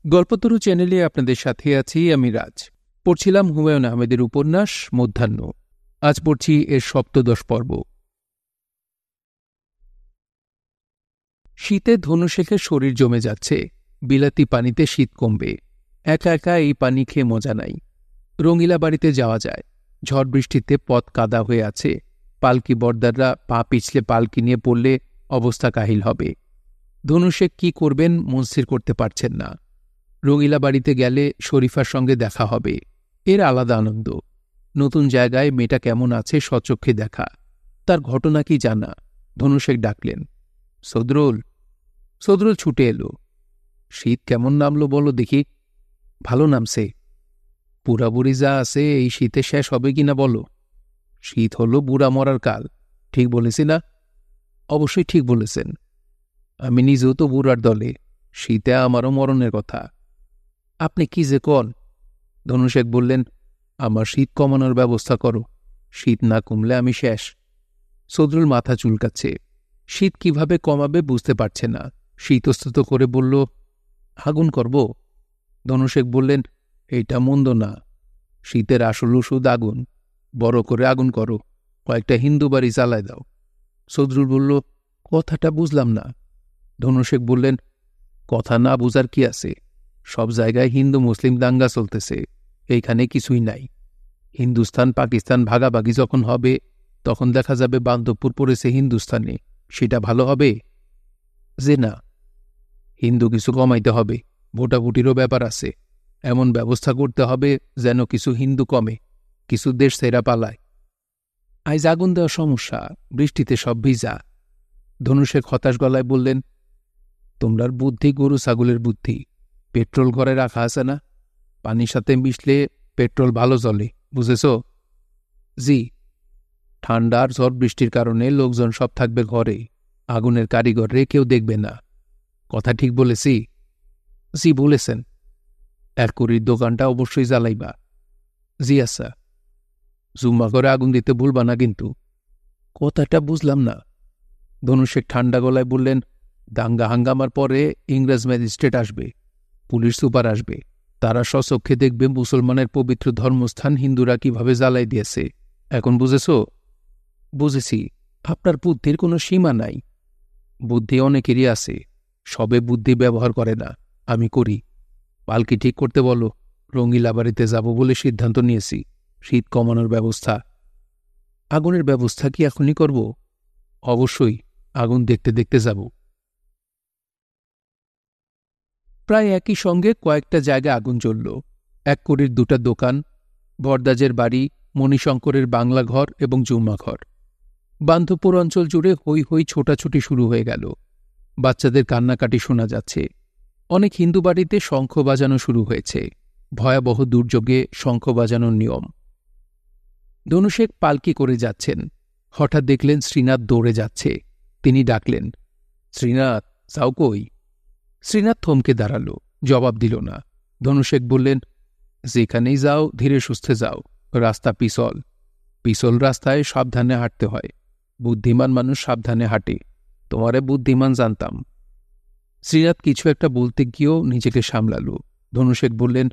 গল্পতরু চ্যানেলে আপনাদের সাথে আছি আমি রাজ। পড়ছিলাম হুমায়ুন আহমেদের উপন্যাস মধ্যাহ্ন। আজ পড়ছি এর সপ্তদশ পর্ব। শীতে ধনুশেখের শরীর জমে যাচ্ছে। বিলাতি পানিতে শীত কমবে। একা একা এই পানি খেয়ে মজা নাই। রঙিলা বাড়িতে যাওয়া যায়। ঝড় বৃষ্টিতে পথ কাদা হয়ে আছে। পালকি বর্দাররা পা পিছলে পালকি নিয়ে পড়লে অবস্থা কাহিল হবে। ধনুশেখ কি করবেন মন স্থির করতে পারছেন না। রঙিলা বাড়িতে গেলে শরীফার সঙ্গে দেখা হবে। এর আলাদা আনন্দ। নতুন জায়গায় মেয়েটা কেমন আছে স্বচক্ষে দেখা। তার ঘটনা কি জানা। ধনুশেখ ডাকলেন, সদরুল। সদরুল ছুটে এলো। শীত কেমন নামলো বলো দেখি। ভালো নামছে। বুড়াবুড়ি যা আছে এই শীতে শেষ হবে কিনা বলো। শীত হলো বুড়া মরার কাল। ঠিক বলেছি না? অবশ্যই ঠিক বলেছেন। আমি নিজেও তো বুড়ার দলে। শীতে আমারও মরণের কথা। আপনি কি যে কন? ধনুশেখ বললেন, আমার শীত কমানোর ব্যবস্থা করো। শীত না কমলে আমি শেষ। সদরুল মাথা চুলকাচ্ছে। শীত কিভাবে কমাবে বুঝতে পারছে না। শীতস্তুত করে বলল, আগুন করব। ধনুশেখ বললেন, এইটা মন্দ না। শীতের আসল ওষুধ আগুন। বড় করে আগুন করো। কয়েকটা হিন্দু বাড়ি জ্বালায় দাও। সদরুল বলল, কথাটা বুঝলাম না। ধনুশেখ বললেন, কথা না বুঝার কি আছে? সব জায়গায় হিন্দু মুসলিম দাঙ্গা চলতেছে। এইখানে কিছুই নাই। হিন্দুস্তান পাকিস্তান ভাগাভাগি যখন হবে তখন দেখা যাবে বান্ধবপুর পড়েছে হিন্দুস্তানে। সেটা ভালো হবে? যে না, হিন্দু কিছু কমাইতে হবে। ভোটাভুটিরও ব্যাপার আছে। এমন ব্যবস্থা করতে হবে যেন কিছু হিন্দু কমে, কিছু দেশ ছেড়া পালায়। আইজ আগুন দেওয়া সমস্যা। বৃষ্টিতে সব ভিজা। ধনুশেখ হতাশ গলায় বললেন, তোমরার বুদ্ধি গরু ছাগলের বুদ্ধি। পেট্রোল ঘরে রাখা আছে না? পানির সাথে মিশলে পেট্রোল ভালো চলে, বুঝেছ? জি। ঠান্ডা আর ঝড় বৃষ্টির কারণে লোকজন সব থাকবে ঘরে। আগুনের কারিগররে কেউ দেখবে না। কথা ঠিক বলেছি? জি বলেছেন। এককুরির দোকানটা অবশ্যই জ্বালাইবা। জি আচ্ছা। জুম্মা করে আগুন দিতে ভুলবা না কিন্তু। কথাটা বুঝলাম না। ধনুশেখ ঠান্ডা গলায় বললেন, দাঙ্গা হাঙ্গামার পরে ইংরেজ ম্যাজিস্ট্রেট আসবে, পুলিশ সুপার আসবে। তারা স্বচক্ষে দেখবে মুসলমানের পবিত্র ধর্মস্থান হিন্দুরা কিভাবে জ্বালাই দিয়েছে। এখন বুঝেছ? বুঝেছি। আপনার বুদ্ধির কোনো সীমা নাই। বুদ্ধি অনেকেরই আছে, সবে বুদ্ধি ব্যবহার করে না। আমি করি। পালকি ঠিক করতে বলো। রঙিলা বাড়িতে যাব বলে সিদ্ধান্ত নিয়েছি। শীত কমানোর ব্যবস্থা। আগুনের ব্যবস্থা কি এখনই করব? অবশ্যই। আগুন দেখতে দেখতে যাব। প্রায় একই সঙ্গে কয়েকটা জায়গায় আগুন জ্বলল। এককুরির দুটা দোকান, বরদাজের বাড়ি, মণিশঙ্করের বাংলা ঘর এবং জুম্মা ঘর। বান্ধবপুর অঞ্চল জুড়ে হৈ হৈ ছোটাছুটি শুরু হয়ে গেল। বাচ্চাদের কান্নাকাটি শোনা যাচ্ছে। অনেক হিন্দু বাড়িতে শঙ্খ বাজানো শুরু হয়েছে। ভয়াবহ দুর্যোগে শঙ্খ বাজানোর নিয়ম। ধনুশেখ পালকি করে যাচ্ছেন। হঠাৎ দেখলেন শ্রীনাথ দৌড়ে যাচ্ছে। তিনি ডাকলেন, শ্রীনাথ, যাও কই? শ্রীনাথ থমকে দাঁড়াল, জবাব দিল না। ধনুশেখ বললেন, যেখানেই যাও ধীরে সুস্থে যাও। রাস্তা পিছল। পিছল রাস্তায় সাবধানে হাঁটতে হয়। বুদ্ধিমান মানুষ সাবধানে হাঁটে। তোমারে বুদ্ধিমান জানতাম। শ্রীনাথ কিছু একটা বলতে গিয়েও নিজেকে সামলাল। ধনুশেখ বললেন,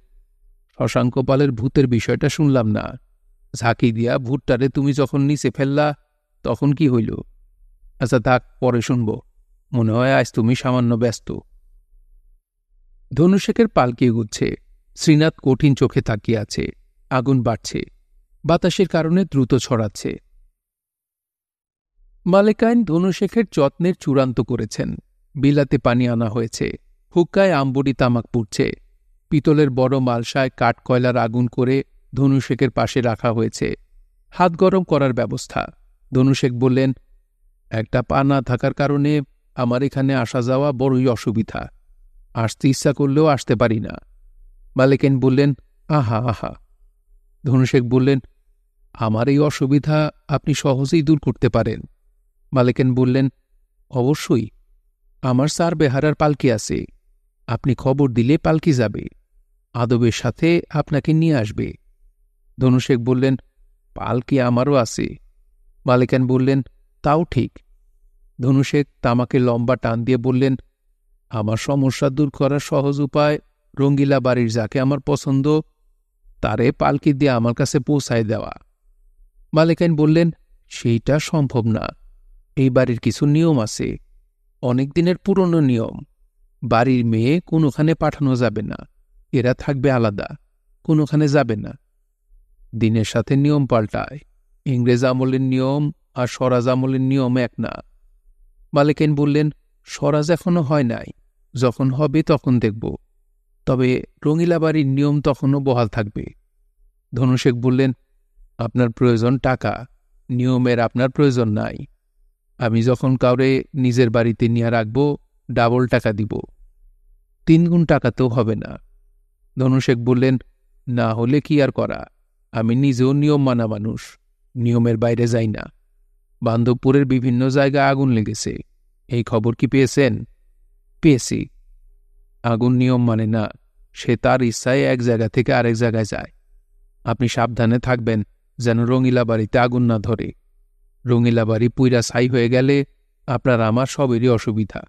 শশাঙ্ক পালের ভূতের বিষয়টা শুনলাম না। ঝাঁকি দিয়া ভূতটারে তুমি যখন নিচে ফেললা তখন কি হইল? আচ্ছা থাক, পরে শুনব। মনে হয় আজ তুমি সামান্য ব্যস্ত। ধনুশেখের পালকি এগুচ্ছে। শ্রীনাথ কঠিন চোখে তাকিয়ে আছে। আগুন বাড়ছে। বাতাসের কারণে দ্রুত ছড়াচ্ছে। মালেকাইন ধনুশেখের যত্নের চূড়ান্ত করেছেন। বিলাতে পানি আনা হয়েছে। হুক্কায় আমবড়ি তামাক পুড়ছে। পিতলের বড় মালসায় কাঠ কয়লার আগুন করে ধনুশেখের পাশে রাখা হয়েছে। হাত গরম করার ব্যবস্থা। ধনুশেখ বললেন, একটা পা না থাকার কারণে আমার এখানে আসা যাওয়া বড়ই অসুবিধা। আসতে ইচ্ছা করলেও আসতে পারি না। মালেকাইন বললেন, আহা আহা। ধনুশেখ বললেন, আমার এই অসুবিধা আপনি সহজেই দূর করতে পারেন। মালেকাইন বললেন, অবশ্যই। আমার স্যার বেহারার পালকি আছে। আপনি খবর দিলে পালকি যাবে। আদবের সাথে আপনাকে নিয়ে আসবে। ধনুশেখ বললেন, পালকি আমারও আছে। মালেকাইন বললেন, তাও ঠিক। ধনুশেখ তামাকে লম্বা টান দিয়ে বললেন, আমার সমস্যা দূর করার সহজ উপায় রঙ্গিলা বাড়ির যাকে আমার পছন্দ তারে পালকি দিয়ে আমার কাছে পৌঁছায় দেওয়া। মালেকাইন বললেন, সেইটা সম্ভব না। এই বাড়ির কিছু নিয়ম আছে, অনেক দিনের পুরনো নিয়ম। বাড়ির মেয়ে কোনোখানে পাঠানো যাবে না, এরা থাকবে আলাদা, কোনোখানে যাবে না। দিনের সাথে নিয়ম পাল্টায়, ইংরেজ আমলের নিয়ম আর স্বরাজ আমলের নিয়ম এক না। মালেকাইন বললেন, স্বরাজ এখনো হয় নাই, যখন হবে তখন দেখব, তবে রঙিলা বাড়ির নিয়ম তখনও বহাল থাকবে। ধনুশেখ বললেন, আপনার প্রয়োজন টাকা, নিয়মের আপনার প্রয়োজন নাই। আমি যখন কাউরে নিজের বাড়িতে নিয়ে রাখব, ডাবল টাকা দিব, 3 গুণ টাকাতেও হবে না। ধনুশেখ বললেন, না হলে কি আর করা, আমি নিজেও নিয়ম মানা মানুষ, নিয়মের বাইরে যাই না। বান্ধবপুরের বিভিন্ন জায়গায় আগুন লেগেছে, এই খবর কি পেয়েছেন? পেয়েছি। আগুন নিয়ম মানে না, সে তার ইচ্ছায় এক জায়গা থেকে আরেক জায়গায় যায়। আপনি সাবধানে থাকবেন যেন রঙিলা বাড়িতে আগুন না ধরে। রঙিলা বাড়ি পুইরা ছাই হয়ে গেলে আপনার আমার সবেরই অসুবিধা।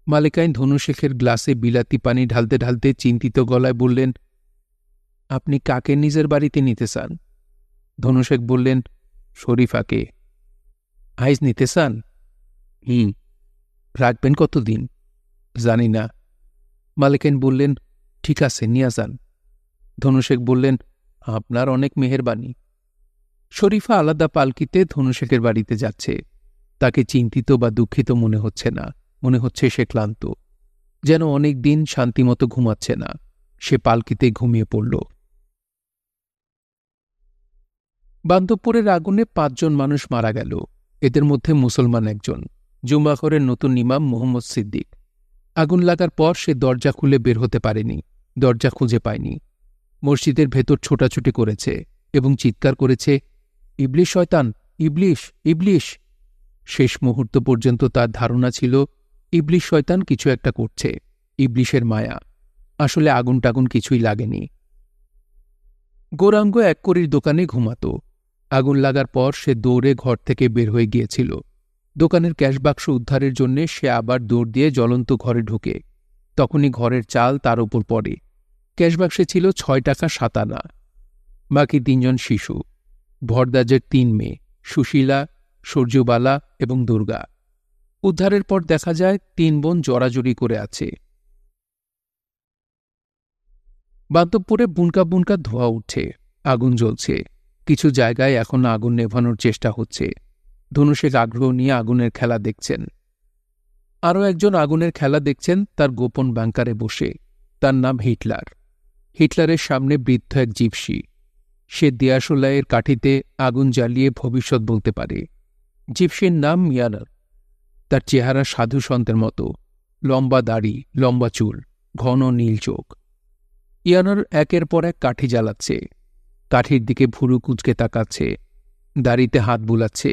মালেকাইন ধনুশেখের গ্লাসে বিলাতি পানি ঢালতে ঢালতে চিন্তিত গলায় বললেন, আপনি কাকে নিজের বাড়িতে নিতে চান? ধনুশেখ বললেন, শরীফাকে। আইজ নিতে চান? রাখবেন কতদিন? জানি না। মালেকাইন বললেন, ঠিক আছে, নিয়ে যান। ধনুশেখ বললেন, আপনার অনেক মেহেরবানি। শরীফা আলাদা পালকিতে ধনুশেখের বাড়িতে যাচ্ছে। তাকে চিন্তিত বা দুঃখিত মনে হচ্ছে না, মনে হচ্ছে সে ক্লান্ত, যেন অনেক দিন শান্তিমতো ঘুমাচ্ছে না। সে পালকিতে ঘুমিয়ে পড়ল। বান্ধবপুরের আগুনে 5 জন মানুষ মারা গেল, এদের মধ্যে মুসলমান একজন, জুম্মাঘরের নতুন ইমাম মোহাম্মদ সিদ্দিক। আগুন লাগার পর সে দরজা খুলে বের হতে পারেনি, দরজা খুঁজে পায়নি। মসজিদের ভেতর ছোটাছুটি করেছে এবং চিৎকার করেছে, ইবলিশ শয়তান, ইবলিশ, ইবলিশ। শেষ মুহূর্ত পর্যন্ত তার ধারণা ছিল ইবলিশ শয়তান কিছু একটা করছে, ইবলিশের মায়া। আসলে আগুন টাগুন কিছুই লাগেনি। গৌরাঙ্গ এক কড়ির দোকানে ঘুমাত। আগুন লাগার পর সে দৌড়ে ঘর থেকে বের হয়ে গিয়েছিল। দোকানের ক্যাশবাক্স উদ্ধারের জন্য সে আবার দৌড় দিয়ে জ্বলন্ত ঘরে ঢুকে। তখনই ঘরের চাল তার উপর পড়ে। ক্যাশবাক্সে ছিল 6 টাকা 7 আনা। বাকি 3 জন শিশু, ভরদাজের 3 মেয়ে, সুশীলা, সূর্যবালা এবং দুর্গা। উদ্ধারের পর দেখা যায় 3 বোন জড়াজড়ি করে আছে। বান্তবপুরে বুনকা বুনকা ধোঁয়া উঠছে, আগুন জ্বলছে। কিছু জায়গায় এখন আগুন নেভানোর চেষ্টা হচ্ছে। ধনুশেখ আগ্রহ নিয়ে আগুনের খেলা দেখছেন। আরও একজন আগুনের খেলা দেখছেন তার গোপন ব্যাংকারে বসে। তার নাম হিটলার। হিটলারের সামনে বৃদ্ধ এক জিপসি। সে দিয়াশোলাইয়ের কাঠিতে আগুন জ্বালিয়ে ভবিষ্যৎ বলতে পারে। জিপসির নাম ইয়ানার। তার চেহারা সাধু সন্তের মতো, লম্বা দাড়ি, লম্বা চুল, ঘন নীল চোখ। ইয়ানার একের পর এক কাঠি জ্বালাচ্ছে, কাঠির দিকে ভুরু কুঁচকে তাকাচ্ছে, দাড়িতে হাত বুলাচ্ছে,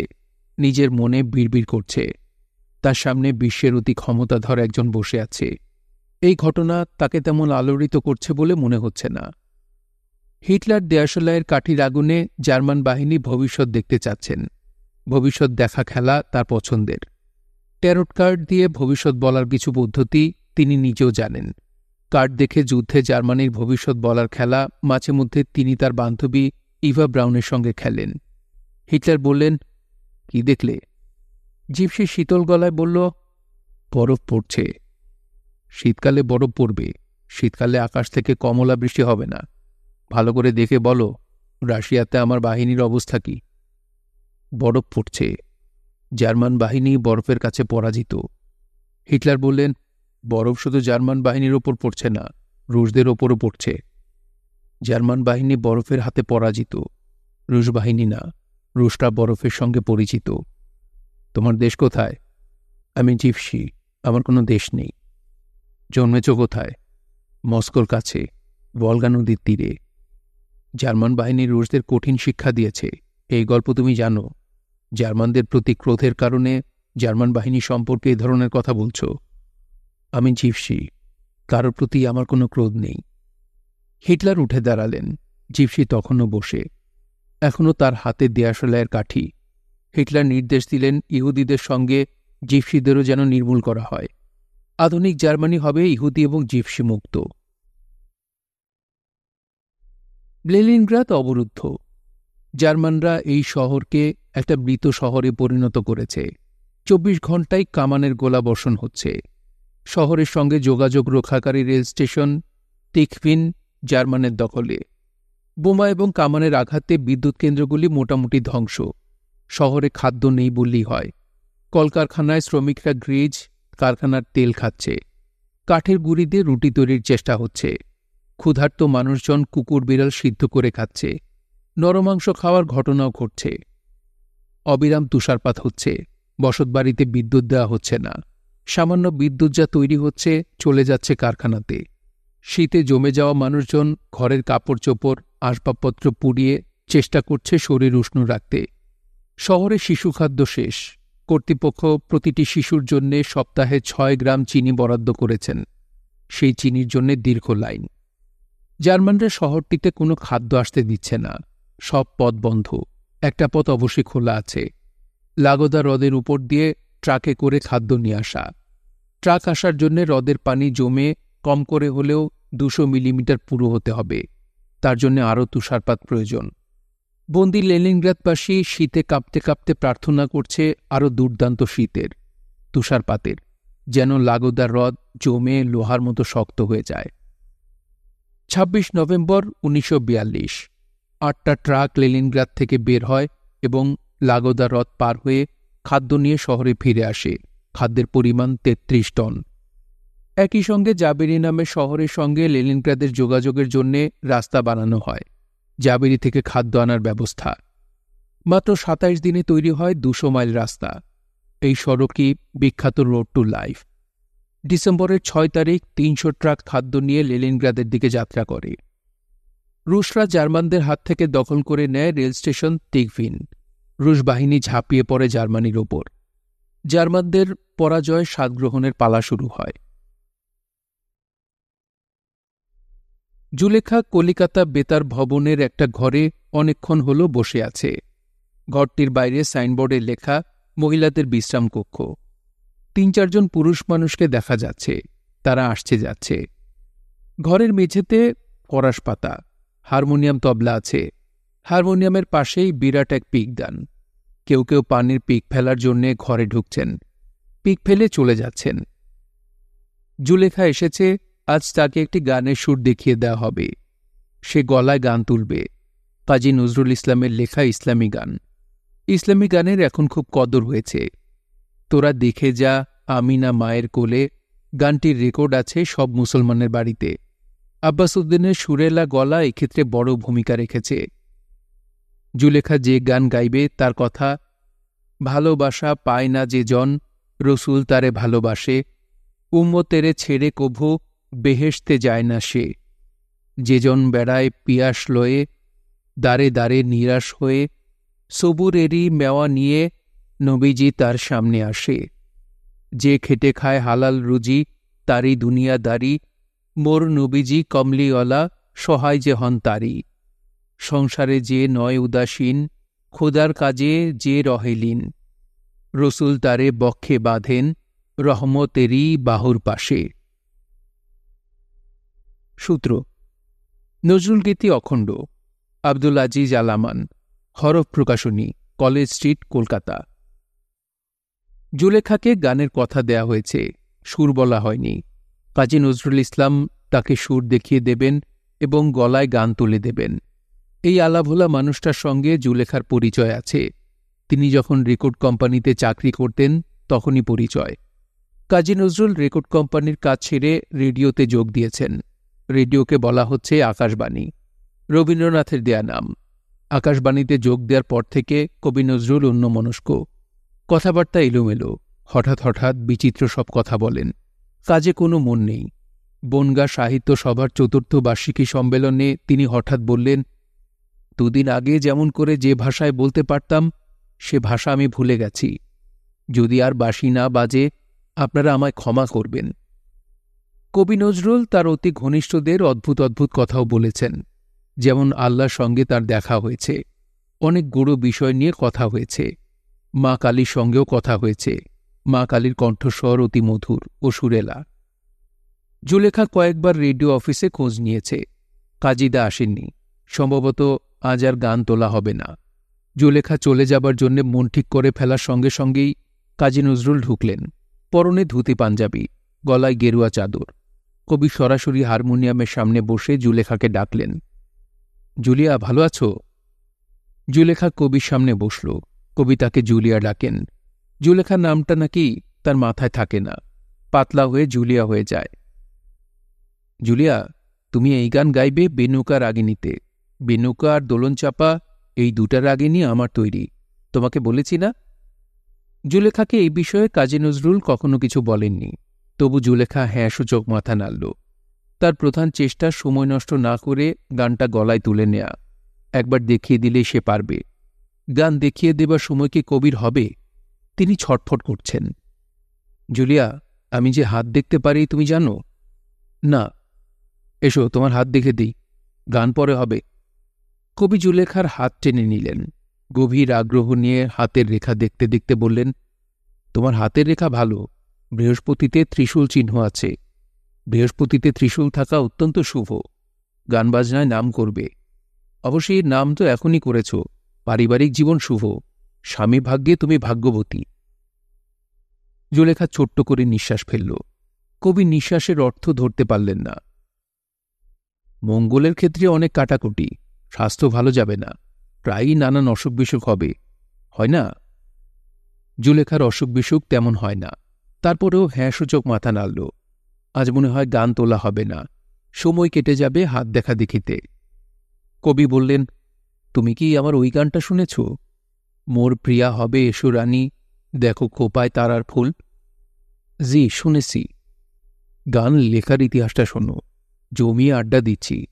নিজের মনে বিড়বিড় করছে। তার সামনে বিশ্বের অতি ক্ষমতাধর একজন বসে আছে। এই ঘটনা তাকে তেমন আলোড়িত করছে বলে মনে হচ্ছে না। হিটলার দেয়াশোলাইয়ের কাঠির আগুনে জার্মান বাহিনী ভবিষ্যৎ দেখতে চাচ্ছেন। ভবিষ্যৎ দেখা খেলা তার পছন্দের। ট্যারোট কার্ড দিয়ে ভবিষ্যৎ বলার কিছু পদ্ধতি তিনি নিজেও জানেন। কার্ড দেখে যুদ্ধে জার্মানির ভবিষ্যৎ বলার খেলা মাঝে মধ্যে তিনি তার বান্ধবী ইভা ব্রাউনের সঙ্গে খেলেন। হিটলার বললেন, কি দেখলে? জিপসি শীতল গলায় বলল, বরফ পড়ছে। শীতকালে বরফ পড়বে, শীতকালে আকাশ থেকে কমলা বৃষ্টি হবে না। ভালো করে দেখে বলো, রাশিয়াতে আমার বাহিনীর অবস্থা কি? বরফ পড়ছে, জার্মান বাহিনী বরফের কাছে পরাজিত। হিটলার বললেন, বরফ শুধু জার্মান বাহিনীর ওপর পড়ছে না, রুশদের ওপরও পড়ছে। জার্মান বাহিনী বরফের হাতে পরাজিত, রুশ বাহিনী না। রুশরা বরফের সঙ্গে পরিচিত। তোমার দেশ কোথায়? আমি জিপসি, আমার কোনো দেশ নেই। জন্মেছ কোথায়? মস্কোর কাছে, ভলগা নদীর তীরে। জার্মান বাহিনী রুশদের কঠিন শিক্ষা দিয়েছে, এই গল্প তুমি জানো। জার্মানদের প্রতি ক্রোধের কারণে জার্মান বাহিনী সম্পর্কে এ ধরনের কথা বলছ। আমি জিপসি, কারোর প্রতি আমার কোনো ক্রোধ নেই। হিটলার উঠে দাঁড়ালেন। জিপসি তখনও বসে, এখনও তার হাতে দেয়াশোলাইয়ের কাঠি। হিটলার নির্দেশ দিলেন ইহুদিদের সঙ্গে জিপসিদেরও যেন নির্মূল করা হয়। আধুনিক জার্মানি হবে ইহুদি এবং জিপসি মুক্ত। লেনিনগ্রাদ অবরুদ্ধ। জার্মানরা এই শহরকে একটা মৃত শহরে পরিণত করেছে। 24 ঘণ্টায় কামানের গোলাবর্ষণ হচ্ছে। শহরের সঙ্গে যোগাযোগ রক্ষাকারী রেল স্টেশন টিকভিন জার্মানের দখলে। বোমা এবং কামানের আঘাতে বিদ্যুৎ কেন্দ্রগুলি মোটামুটি ধ্বংস। শহরে খাদ্য নেই বললেই হয়। কলকারখানায় শ্রমিকরা গ্রিজ কারখানার তেল খাচ্ছে। কাঠের গুঁড়ি দিয়ে রুটি তৈরির চেষ্টা হচ্ছে। ক্ষুধার্ত মানুষজন কুকুর বিড়াল সিদ্ধ করে খাচ্ছে। নরমাংস খাওয়ার ঘটনাও ঘটছে। অবিরাম তুষারপাত হচ্ছে। বসতবাড়িতে বিদ্যুৎ দেওয়া হচ্ছে না। সামান্য বিদ্যুৎ যা তৈরি হচ্ছে চলে যাচ্ছে কারখানাতে। শীতে জমে যাওয়া মানুষজন ঘরের কাপড় চোপড় আসবাবপত্র পুড়িয়ে চেষ্টা করছে শরীর উষ্ণ রাখতে। শহরে শিশুখাদ্য শেষ। কর্তৃপক্ষ প্রতিটি শিশুর জন্য সপ্তাহে 6 গ্রাম চিনি বরাদ্দ করেছেন। সেই চিনির জন্য দীর্ঘ লাইন। জার্মানরা শহরটিতে কোনো খাদ্য আসতে দিচ্ছে না। সব পথ বন্ধ। একটা পথ অবশ্যই খোলা আছে। লাগোদা হ্রদের উপর দিয়ে ট্রাকে করে খাদ্য নিয়ে আসা। ট্রাক আসার জন্য হ্রদের পানি জমে কম করে হলেও 200 মিলিমিটার পুরো হতে হবে। তার জন্য আরও তুষারপাত প্রয়োজন। বন্দি লেনিনগ্রাদবাসী শীতে কাঁপতে কাঁপতে প্রার্থনা করছে আরও দুর্দান্ত শীতের, তুষারপাতের, যেন লাগোদা হ্রদ জমে লোহার মতো শক্ত হয়ে যায়। 26 নভেম্বর 1942 8টা ট্রাক লেনিনগ্রাদ থেকে বের হয় এবং লাগোদা হ্রদ পার হয়ে খাদ্য নিয়ে শহরে ফিরে আসে। খাদ্যের পরিমাণ 33 টন। একই সঙ্গে জাবেরি নামে শহরের সঙ্গে লেনিনগ্রাদের যোগাযোগের জন্য রাস্তা বানানো হয়। জাবেরি থেকে খাদ্য আনার ব্যবস্থা। মাত্র 27 দিনে তৈরি হয় 200 মাইল রাস্তা। এই সড়কই বিখ্যাত রোড টু লাইফ। ডিসেম্বরের 6 তারিখ 300 ট্রাক খাদ্য নিয়ে লেনিনগ্রাদের দিকে যাত্রা করে। রুশরা জার্মানদের হাত থেকে দখল করে নেয় রেল স্টেশন টিকভিন। রুশ বাহিনী ঝাঁপিয়ে পড়ে জার্মানির ওপর। জার্মানদের পরাজয় স্বাদ গ্রহণের পালা শুরু হয়। জুলেখা কলিকাতা বেতার ভবনের একটা ঘরে অনেকক্ষণ হল বসে আছে। ঘরটির বাইরে সাইনবোর্ডে লেখা মহিলাদের বিশ্রাম কক্ষ। 3-4 জন পুরুষ মানুষকে দেখা যাচ্ছে। তারা আসছে যাচ্ছে। ঘরের মেঝেতে ফরাস পাতা, হারমোনিয়াম তবলা আছে। হারমোনিয়ামের পাশেই বিরাট এক পিকদান। কেউ কেউ পানির পিক ফেলার জন্যে ঘরে ঢুকছেন, পিক ফেলে চলে যাচ্ছেন। জুলেখা এসেছে, আজ তাকে একটি গানের সুর দেখিয়ে দেওয়া হবে। সে গলায় গান তুলবে। কাজী নজরুল ইসলামের লেখা ইসলামী গান। ইসলামী গানের এখন খুব কদর হয়েছে। তোরা দেখে যা আমিনা মায়ের কোলে গানটির রেকর্ড আছে সব মুসলমানের বাড়িতে। আব্বাস উদ্দিনের সুরেলা গলা এক্ষেত্রে বড় ভূমিকা রেখেছে। জুলেখা যে গান গাইবে তার কথা, ভালোবাসা পায় না যে জন, রসুল তারে ভালোবাসে, উম্মতেরে ছেড়ে কভু বেহেশতে যায় না সে, যে জন বেড়ায় পিয়াস লয়ে, দাঁড়ে দাঁড়ে নিরাশ হয়ে, সবুরেরই মেওয়া নিয়ে নবীজি তার সামনে আসে, যে খেটে খায় হালাল রুজি তারই দুনিয়াদারি, মোর নবীজি কমলিওয়ালা সহায় যে হন তারি, সংসারে যে নয় উদাসীন, খোদার কাজে যে রহেলীন, রসুল তারে বক্ষে বাঁধেন রহমতেরই বাহুর পাশে। সূত্র: নজরুল গীতি অখণ্ড, আব্দুল আজিজ আলামান, হরফ প্রকাশনী, কলেজ স্ট্রিট, কলকাতা। জুলেখাকে গানের কথা দেয়া হয়েছে, সুর বলা হয়নি। কাজী নজরুল ইসলাম তাকে সুর দেখিয়ে দেবেন এবং গলায় গান তুলে দেবেন। এই আলাভোলা মানুষটার সঙ্গে জুলেখার পরিচয় আছে। তিনি যখন রেকর্ড কোম্পানিতে চাকরি করতেন তখনই পরিচয়। কাজী নজরুল রেকর্ড কোম্পানির কাজ ছেড়ে রেডিওতে যোগ দিয়েছেন। রেডিওকে বলা হচ্ছে আকাশবাণী, রবীন্দ্রনাথের দেয়া নাম। আকাশবাণীতে যোগ দেওয়ার পর থেকে কবি নজরুল অন্যমনস্ক, কথাবার্তা এলোমেলো, হঠাৎ হঠাৎ বিচিত্র সব কথা বলেন। কাজে কোনো মন নেই। বনগাঁ সাহিত্য সভার 4র্থ বার্ষিকী সম্মেলনে তিনি হঠাৎ বললেন, 2 দিন আগে যেমন করে যে ভাষায় বলতে পারতাম সে ভাষা আমি ভুলে গেছি। যদি আর বাঁশি না বাজে আপনারা আমায় ক্ষমা করবেন। কবি নজরুল তার অতি ঘনিষ্ঠদের অদ্ভুত অদ্ভুত কথাও বলেছেন, যেমন আল্লাহর সঙ্গে তার দেখা হয়েছে, অনেক গুরু বিষয় নিয়ে কথা হয়েছে, মা কালীর সঙ্গেও কথা হয়েছে। মা কালীর কণ্ঠস্বর অতি মধুর ও সুরেলা। জুলেখা কয়েকবার রেডিও অফিসে খোঁজ নিয়েছে। কাজীদা আসেননি। সম্ভবত আজ আর গান তোলা হবে না। জুলেখা চলে যাবার জন্যে মন ঠিক করে ফেলার সঙ্গে সঙ্গেই কাজী নজরুল ঢুকলেন। পরনে ধুতি পাঞ্জাবি, গলায় গেরুয়া চাদর। কবি সরাসরি হারমোনিয়ামের সামনে বসে জুলেখাকে ডাকলেন। জুলিয়া, ভালো আছো? জুলেখা কবির সামনে বসল। কবি তাকে জুলিয়া ডাকেন। জুলেখার নামটা নাকি তার মাথায় থাকে না, পাতলা হয়ে জুলিয়া হয়ে যায়। জুলিয়া, তুমি এই গান গাইবে বেনুকা রাগিনীতে। বেনুকা আর দোলনচাপা এই দুটা রাগিনী আমার তৈরি, তোমাকে বলেছি না? জুলেখাকে এই বিষয়ে কাজী নজরুল কখনো কিছু বলেননি, তবু জুলেখা হ্যাঁ সূচক মাথা নাড়ল। তার প্রধান চেষ্টা সময় নষ্ট না করে গানটা গলায় তুলে নেয়া। একবার দেখিয়ে দিলেই সে পারবে। গান দেখিয়ে দেবার সময় কি কবির হবে? তিনি ছটফট করছেন। জুলিয়া, আমি যে হাত দেখতে পারি তুমি জানো? না। এসো, তোমার হাত দেখে দিই, গান পরে হবে। কবি জুলেখার হাত টেনে নিলেন। গভীর আগ্রহ নিয়ে হাতের রেখা দেখতে দেখতে বললেন, তোমার হাতের রেখা ভালো। বৃহস্পতিতে ত্রিশূল চিহ্ন আছে। বৃহস্পতিতে ত্রিশূল থাকা অত্যন্ত শুভ। গান বাজনায় নাম করবে। অবশ্যই নাম তো এখনই করেছ। পারিবারিক জীবন শুভ। স্বামী ভাগ্যে তুমি ভাগ্যবতী। জুলেখা ছোট্ট করে নিঃশ্বাস ফেলল। কবি নিঃশ্বাসের অর্থ ধরতে পারলেন না। মঙ্গলের ক্ষেত্রে অনেক কাটাকুটি, স্বাস্থ্য ভালো যাবে না, প্রায়ই নানান অসুখ বিসুখ হবে, হয় না? জুলেখার অসুখ বিসুখ তেমন হয় না। তারপরেও হ্যাঁ সূচক মাথা নাড়ল। আজ মনে হয় গান তোলা হবে না, সময় কেটে যাবে হাত দেখা দেখিতে। কবি বললেন, তুমি কি আমার ওই গানটা শুনেছ? মোর প্রিয়া হবে এসো রানী, দেখো খোপায় তারার ফুল। জি, শুনেছি। গান লেখার ইতিহাসটা শোনো। জমিয়ে আড্ডা দিচ্ছি।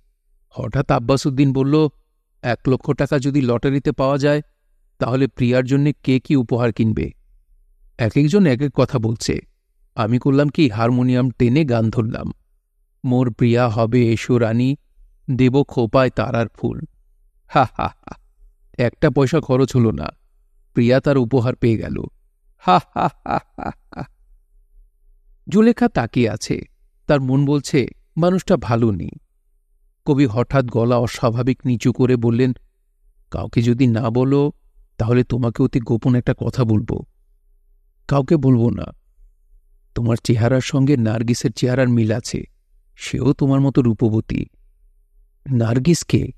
হঠাৎ আব্বাসুদ্দিন বলল, 1,00,000 টাকা যদি লটারিতে পাওয়া যায় তাহলে প্রিয়ার জন্যে কে কি উপহার কিনবে। এক একজন এক এক কথা বলছে। আমি করলাম কি, হারমোনিয়াম টেনে গান ধরলাম। মোর প্রিয়া হবে এসো রানী, দেব খোপায় তারার ফুল। হা হা হা, 1 পয়সা খরচ হল না। প্রিয়া তার উপহার পেয়ে গেল। হা হা হা হা হা। জুলেখা তাকিয়ে আছে। তার মন বলছে মানুষটা ভালো নেই। কবি হঠাৎ গলা অস্বাভাবিক নিচু করে বললেন, কাউকে যদি না বলো তাহলে তোমাকে অতি গোপন একটা কথা বলবো। কাউকে বলবো না। তোমার চেহারার সঙ্গে নার্গিসের চেহারার মিল আছে। সেও তোমার মতো রূপবতী। নার্গিসকে?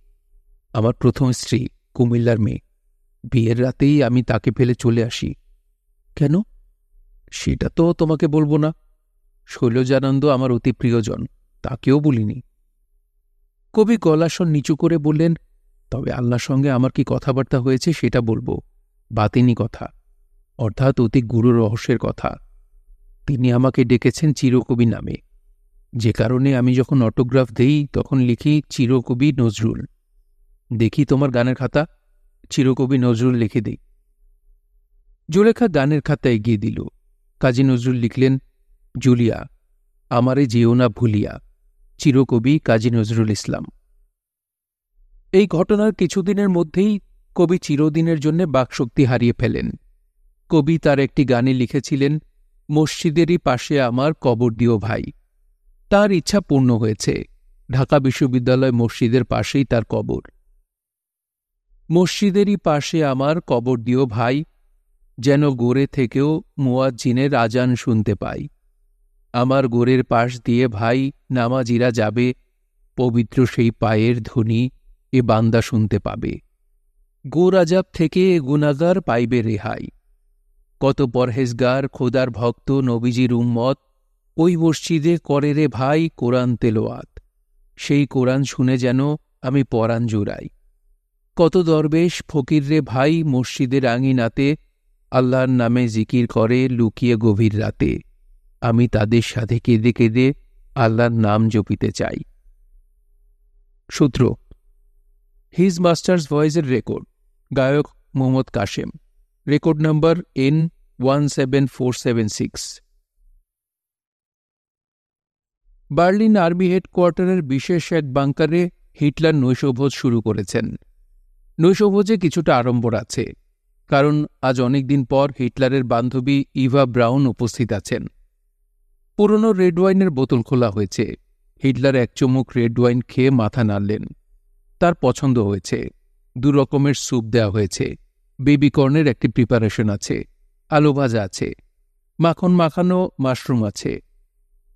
আমার প্রথম স্ত্রী, কুমিল্লার মেয়ে। বিয়ের রাতেই আমি তাকে ফেলে চলে আসি। কেন? সেটা তো তোমাকে বলবো না। শৈলজানন্দ আমার অতি প্রিয়জন, তাকেও বলিনি। কবি গলাস্বর নিচু করে বললেন, তবে আল্লাহর সঙ্গে আমার কি কথাবার্তা হয়েছে সেটা বলবো। বাতিনি কথা, অর্থাৎ অতি গুরু রহস্যের কথা। তিনি আমাকে ডেকেছেন চিরকবি নামে, যে কারণে আমি যখন অটোগ্রাফ দেই তখন লিখি চিরকবি নজরুল। দেখি তোমার গানের খাতা, চিরকবি নজরুল লিখে দিই। জুলেখা গানের খাতা এগিয়ে দিল। কাজী নজরুল লিখলেন, জুলিয়া, আমারে যেও না ভুলিয়া, চিরকবি কাজী নজরুল ইসলাম। এই ঘটনার কিছুদিনের মধ্যেই কবি চিরদিনের জন্য বাকশক্তি হারিয়ে ফেলেন। কবি তার একটি গানে লিখেছিলেন, মসজিদেরই পাশে আমার কবর দিও ভাই। তার ইচ্ছা পূর্ণ হয়েছে। ঢাকা বিশ্ববিদ্যালয় মসজিদের পাশেই তার কবর। মসজিদেরই পাশে আমার কবর দিও ভাই, যেন গোরে থেকেও মুয়াজ্জিনের আজান শুনতে পাই। আমার গোরের পাশ দিয়ে ভাই নামাজিরা যাবে, পবিত্র সেই পায়ের ধ্বনি এ বান্দা শুনতে পাবে। গোর আজাব থেকে গুনাগার পাইবে রেহাই। কত পরহেজগার খোদার ভক্ত নবীজির উম্মত ওই মসজিদে করে রে ভাই কোরআন তেলোয়াত। সেই কোরআন শুনে যেন আমি পরাণ জুড়াই। কত দরবেশ ফকির রে ভাই মসজিদের আঙিনাতে আল্লাহর নামে জিকির করে লুকিয়ে গভীর রাতে। আমি তাদের সাথে কেঁদে কেঁদে আল্লাহর নাম জপিতে চাই। সূত্র: হিজ মাস্টার্স ভয়েসের রেকর্ড। গায়ক Mohammad Kashem. Record number N17476। Berlin army হেডকোয়ার্টারের বিশেষ এক বাংকারে হিটলার নৈশভোজ শুরু করেছেন। নৈশভোজে কিছুটা আড়ম্বর আছে, কারণ আজ অনেকদিন পর হিটলারের বান্ধবী ইভা ব্রাউন উপস্থিত আছেন। পুরনো রেড ওয়াইনের বোতল খোলা হয়েছে। হিটলার এক চুমুক রেড ওয়াইন খেয়ে মাথা নাড়লেন। তার পছন্দ হয়েছে। 2 রকমের স্যুপ দেওয়া হয়েছে, বেবিকর্নের একটি প্রিপারেশন আছে, আলু ভাজা আছে, মাখন মাখানো মাশরুম আছে,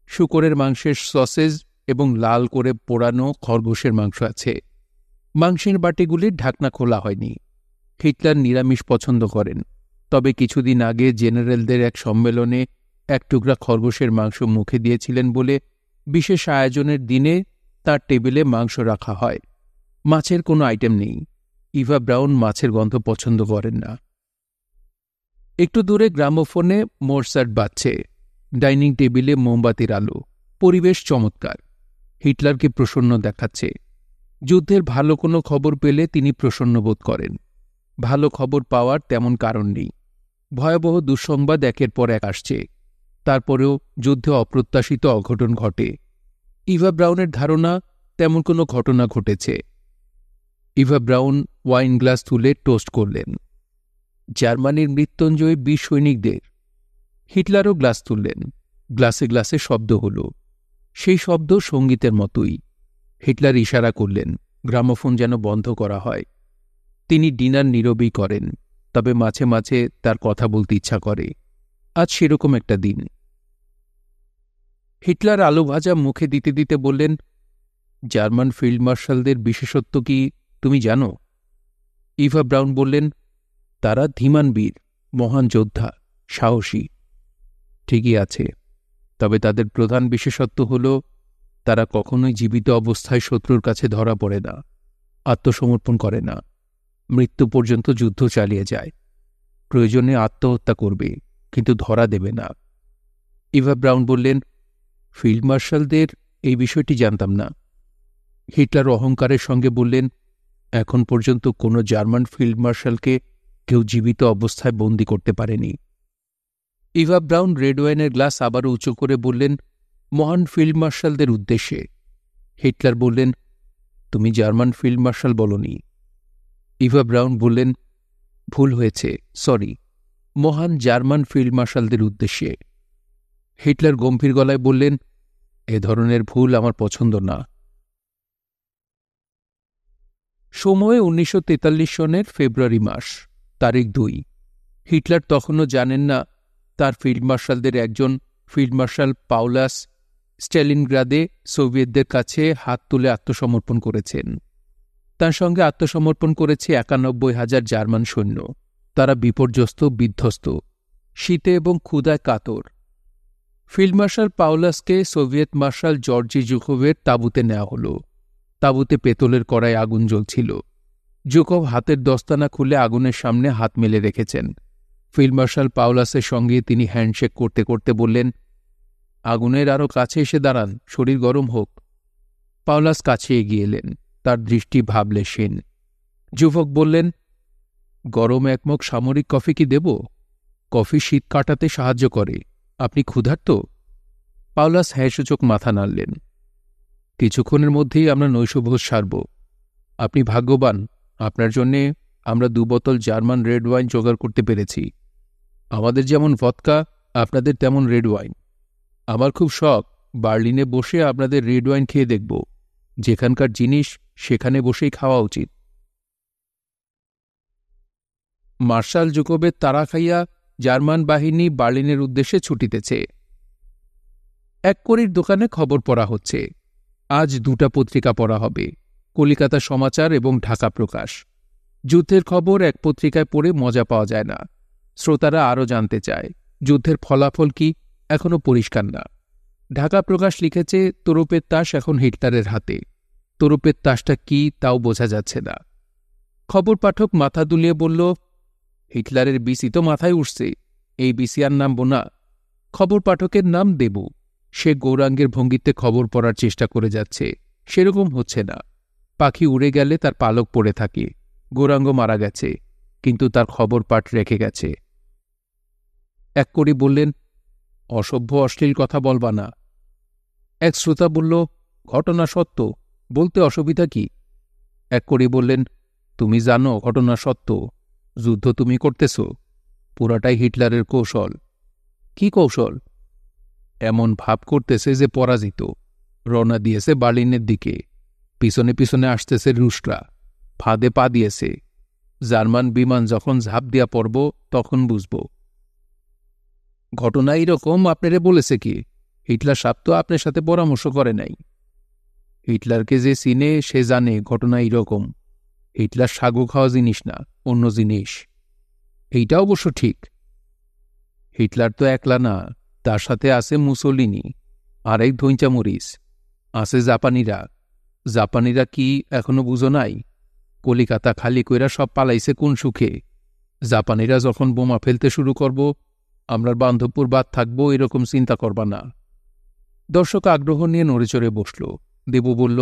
শূকরের মাংসের সসেজ এবং লাল করে পোড়ানো খরগোশের মাংস আছে। মাংসের বাটিগুলির ঢাকনা খোলা হয়নি। হিটলার নিরামিষ পছন্দ করেন, তবে কিছুদিন আগে জেনারেলদের এক সম্মেলনে 1 টুকরা খরগোশের মাংস মুখে দিয়েছিলেন বলে বিশেষ আয়োজনের দিনে তার টেবিলে মাংস রাখা হয়। মাছের কোনো আইটেম নেই। ইভা ব্রাউন মাছের গন্ধ পছন্দ করেন না। একটু দূরে গ্রামোফোনে মোরসার্ট বাজছে। ডাইনিং টেবিলে মোমবাতির আলো, পরিবেশ চমৎকার। হিটলারকে প্রসন্ন দেখাচ্ছে। যুদ্ধের ভালো কোনো খবর পেলে তিনি প্রসন্ন বোধ করেন। ভালো খবর পাওয়ার তেমন কারণ নেই। ভয়াবহ দুঃসংবাদ একের পর এক আসছে। তারপরেও যুদ্ধে অপ্রত্যাশিত অঘটন ঘটে। ইভা ব্রাউনের ধারণা তেমন কোনো ঘটনা ঘটেছে। ইভা ব্রাউন ওয়াইন গ্লাস তুলে টোস্ট করলেন। জার্মানির মৃত্যুঞ্জয়ী 20 সৈনিকদের। হিটলারও গ্লাস তুললেন। গ্লাসে গ্লাসে শব্দ হল। সেই শব্দ সঙ্গীতের মতোই। হিটলার ইশারা করলেন গ্রামোফোন যেন বন্ধ করা হয়। তিনি ডিনার নীরবেই করেন, তবে মাঝে মাঝে তার কথা বলতে ইচ্ছা করে। আজ সেরকম একটা দিন। হিটলার আলু ভাজা মুখে দিতে দিতে বললেন, জার্মান ফিল্ড মার্শালদের বিশেষত্ব কি তুমি জানো? ইভা ব্রাউন বললেন, তারা ধীমান বীর, মহান যোদ্ধা, সাহসী। ঠিকই আছে, তবে তাদের প্রধান বিশেষত্ব হল তারা কখনোই জীবিত অবস্থায় শত্রুর কাছে ধরা পড়ে না, আত্মসমর্পণ করে না, মৃত্যু পর্যন্ত যুদ্ধ চালিয়ে যায়। প্রয়োজনে আত্মহত্যা করবে, কিন্তু ধরা দেবে না। ইভা ব্রাউন বললেন, ফিল্ড মার্শালদের এই বিষয়টি জানতাম না। হিটলার অহংকারের সঙ্গে বললেন, এখন পর্যন্ত কোনো জার্মান ফিল্ড মার্শালকে কেউ জীবিত অবস্থায় বন্দী করতে পারেনি। ইভা ব্রাউন রেড ওয়াইনের গ্লাস আবারও উঁচু করে বললেন, মহান ফিল্ড মার্শালদের উদ্দেশ্যে। হিটলার বললেন, তুমি জার্মান ফিল্ড মার্শাল বলনি। ইভা ব্রাউন বললেন, ভুল হয়েছে, সরি, মহান জার্মান ফিল্ড মার্শালদের উদ্দেশ্যে। হিটলার গম্ভীর গলায় বললেন, এ ধরনের ভুল আমার পছন্দ না। সময় 1943 সনের ফেব্রুয়ারি মাস, তারিখ 2। হিটলার তখনও জানেন না তার ফিল্ড মার্শালদের একজন ফিল্ড মার্শাল পাউলাস স্ট্যালিনগ্রাদে সোভিয়েতদের কাছে হাত তুলে আত্মসমর্পণ করেছেন। তার সঙ্গে আত্মসমর্পণ করেছে 91,000 জার্মান সৈন্য। তারা বিপর্যস্ত, বিধ্বস্ত, শীতে এবং ক্ষুধায় কাতর। ফিল্ড মার্শাল পাউলাসকে সোভিয়েত মার্শাল জর্জি জুকোভের তাঁবুতে নেওয়া হল। তাঁবুতে পেতলের কড়ায় আগুন জ্বলছিল। জুকোভ হাতের দস্তানা খুলে আগুনের সামনে হাত মেলে রেখেছেন। ফিল্ড মার্শাল পাউলাসের সঙ্গে তিনি হ্যান্ডশেক করতে করতে বললেন, আগুনের আরও কাছে এসে দাঁড়ান, শরীর গরম হোক। পাউলাস কাছে এগিয়ে এলেন। তার দৃষ্টি ভাবলেশীন। যুবক বললেন, গরম একমগ সামরিক কফি কি দেব? কফি শীত কাটাতে সাহায্য করে। আপনি ক্ষুধার্ত? পাউলাস হ্যাঁসূচক মাথা নাড়লেন। কিছুক্ষণের মধ্যেই আমরা নৈশভোজ সারব। আপনি ভাগ্যবান, আপনার জন্যে আমরা 2 বোতল জার্মান রেড ওয়াইন জোগাড় করতে পেরেছি। আমাদের যেমন ভদকা, আপনাদের তেমন রেড ওয়াইন। আমার খুব শখ বার্লিনে বসে আপনাদের রেড ওয়াইন খেয়ে দেখব। যেখানকার জিনিস সেখানে বসেই খাওয়া উচিত। মার্শাল জুকোবের তাড়া খাইয়া জার্মান বাহিনী বার্লিনের উদ্দেশ্যে ছুটিতেছে। 1 কড়ির দোকানে খবর পড়া হচ্ছে। আজ 2টা পত্রিকা পড়া হবে, কলিকাতা সমাচার এবং ঢাকা প্রকাশ। যুদ্ধের খবর এক পত্রিকায় পড়ে মজা পাওয়া যায় না। শ্রোতারা আরও জানতে চায় যুদ্ধের ফলাফল কি, এখনও পরিষ্কার না। ঢাকা প্রকাশ লিখেছে, তোরপের তাস এখন হিটলারের হাতে। তোরপের তাসটা কি তাও বোঝা যাচ্ছে না। খবর পাঠক মাথা দুলিয়ে বলল, হিটলারের বিসি তো মাথায় উঠছে, এই বিসি আর নামব না। খবর পাঠকের নাম দেবু। সে গৌরাঙ্গের ভঙ্গিতে খবর পড়ার চেষ্টা করে যাচ্ছে, সেরকম হচ্ছে না। পাখি উড়ে গেলে তার পালক পড়ে থাকে। গৌরাঙ্গ মারা গেছে, কিন্তু তার খবর পাঠ রেখে গেছে। 1 কড়ি বললেন, অসভ্য অশ্লীল কথা বলবা না। এক শ্রোতা বলল, ঘটনা সত্য, বলতে অসুবিধা কি? 1 কড়ি বললেন, তুমি জানো ঘটনা সত্য, যুদ্ধ তুমি করতেছ, পুরাটাই হিটলারের কৌশল। কি কৌশল? এমন ভাব করতেছে যে পরাজিত, রওনা দিয়েছে বার্লিনের দিকে। পিছনে পিছনে আসতেছে রুশরা, ফাঁদে পা দিয়েছে। জার্মান বিমান যখন ঝাঁপ দিয়া পড়ব তখন বুঝব। ঘটনা এইরকম আপনারে বলেছে কি? হিটলার সাপ তো আপনার সাথে পরামর্শ করে নাই। হিটলারকে যে চিনে সে জানে ঘটনা এইরকম। হিটলার সাগু খাওয়া জিনিস না, অন্য জিনিস। এইটা অবশ্য ঠিক। হিটলার তো একলা না, তার সাথে আছে মুসোলিনি, আরেক ধৈঞ্চা মরিস, আছে জাপানিরা। জাপানিরা কি এখনো বুঝো নাই? কলিকাতা খালি কইরা সব পালাইছে কোন সুখে। জাপানিরা যখন বোমা ফেলতে শুরু করব, আমরা বান্ধবপুর বাদ থাকবো এরকম চিন্তা করবা না। দর্শক আগ্রহ নিয়ে নড়েচড়ে বসল। দেবু বলল,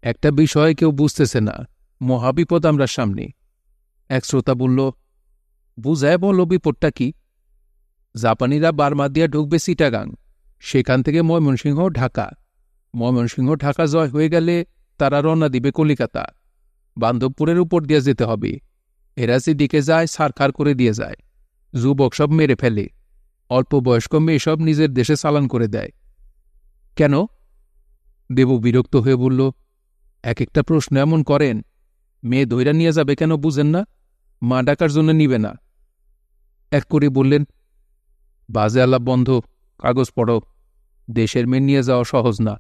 একটা বিষয় কেউ বুঝতেছে না, মহাবিপদ আমরা সামনে। এক শ্রোতা বলল, বুঝায় বলো বিপদটা কি? জাপানিরা বার্মা দিয়া ঢুকবে চিটাগাং, সেখান থেকে ময়মনসিংহ ঢাকা। ময়মনসিংহ ঢাকা জয় হয়ে গেলে তারা রওনা দিবে কলিকাতা। বান্ধবপুরের উপর দিয়ে যেতে হবে। এরা যেদিকে যায় সারখার করে দিয়ে যায়। যুবক সব মেরে ফেলে, অল্প বয়স্ক মেয়ে সব নিজের দেশে চালান করে দেয়। কেন? দেবু বিরক্ত হয়ে বলল, এক একটা প্রশ্ন এমন করেন, মেয়ে দইরা নিয়ে যাবে কেন বুঝেন না? মা ডাকার জন্য নিবে না। এক করে বললেন, বাজে আলাপ বন্ধ, কাগজ পড়ো। দেশের মেয়ে নিয়ে যাওয়া সহজ না।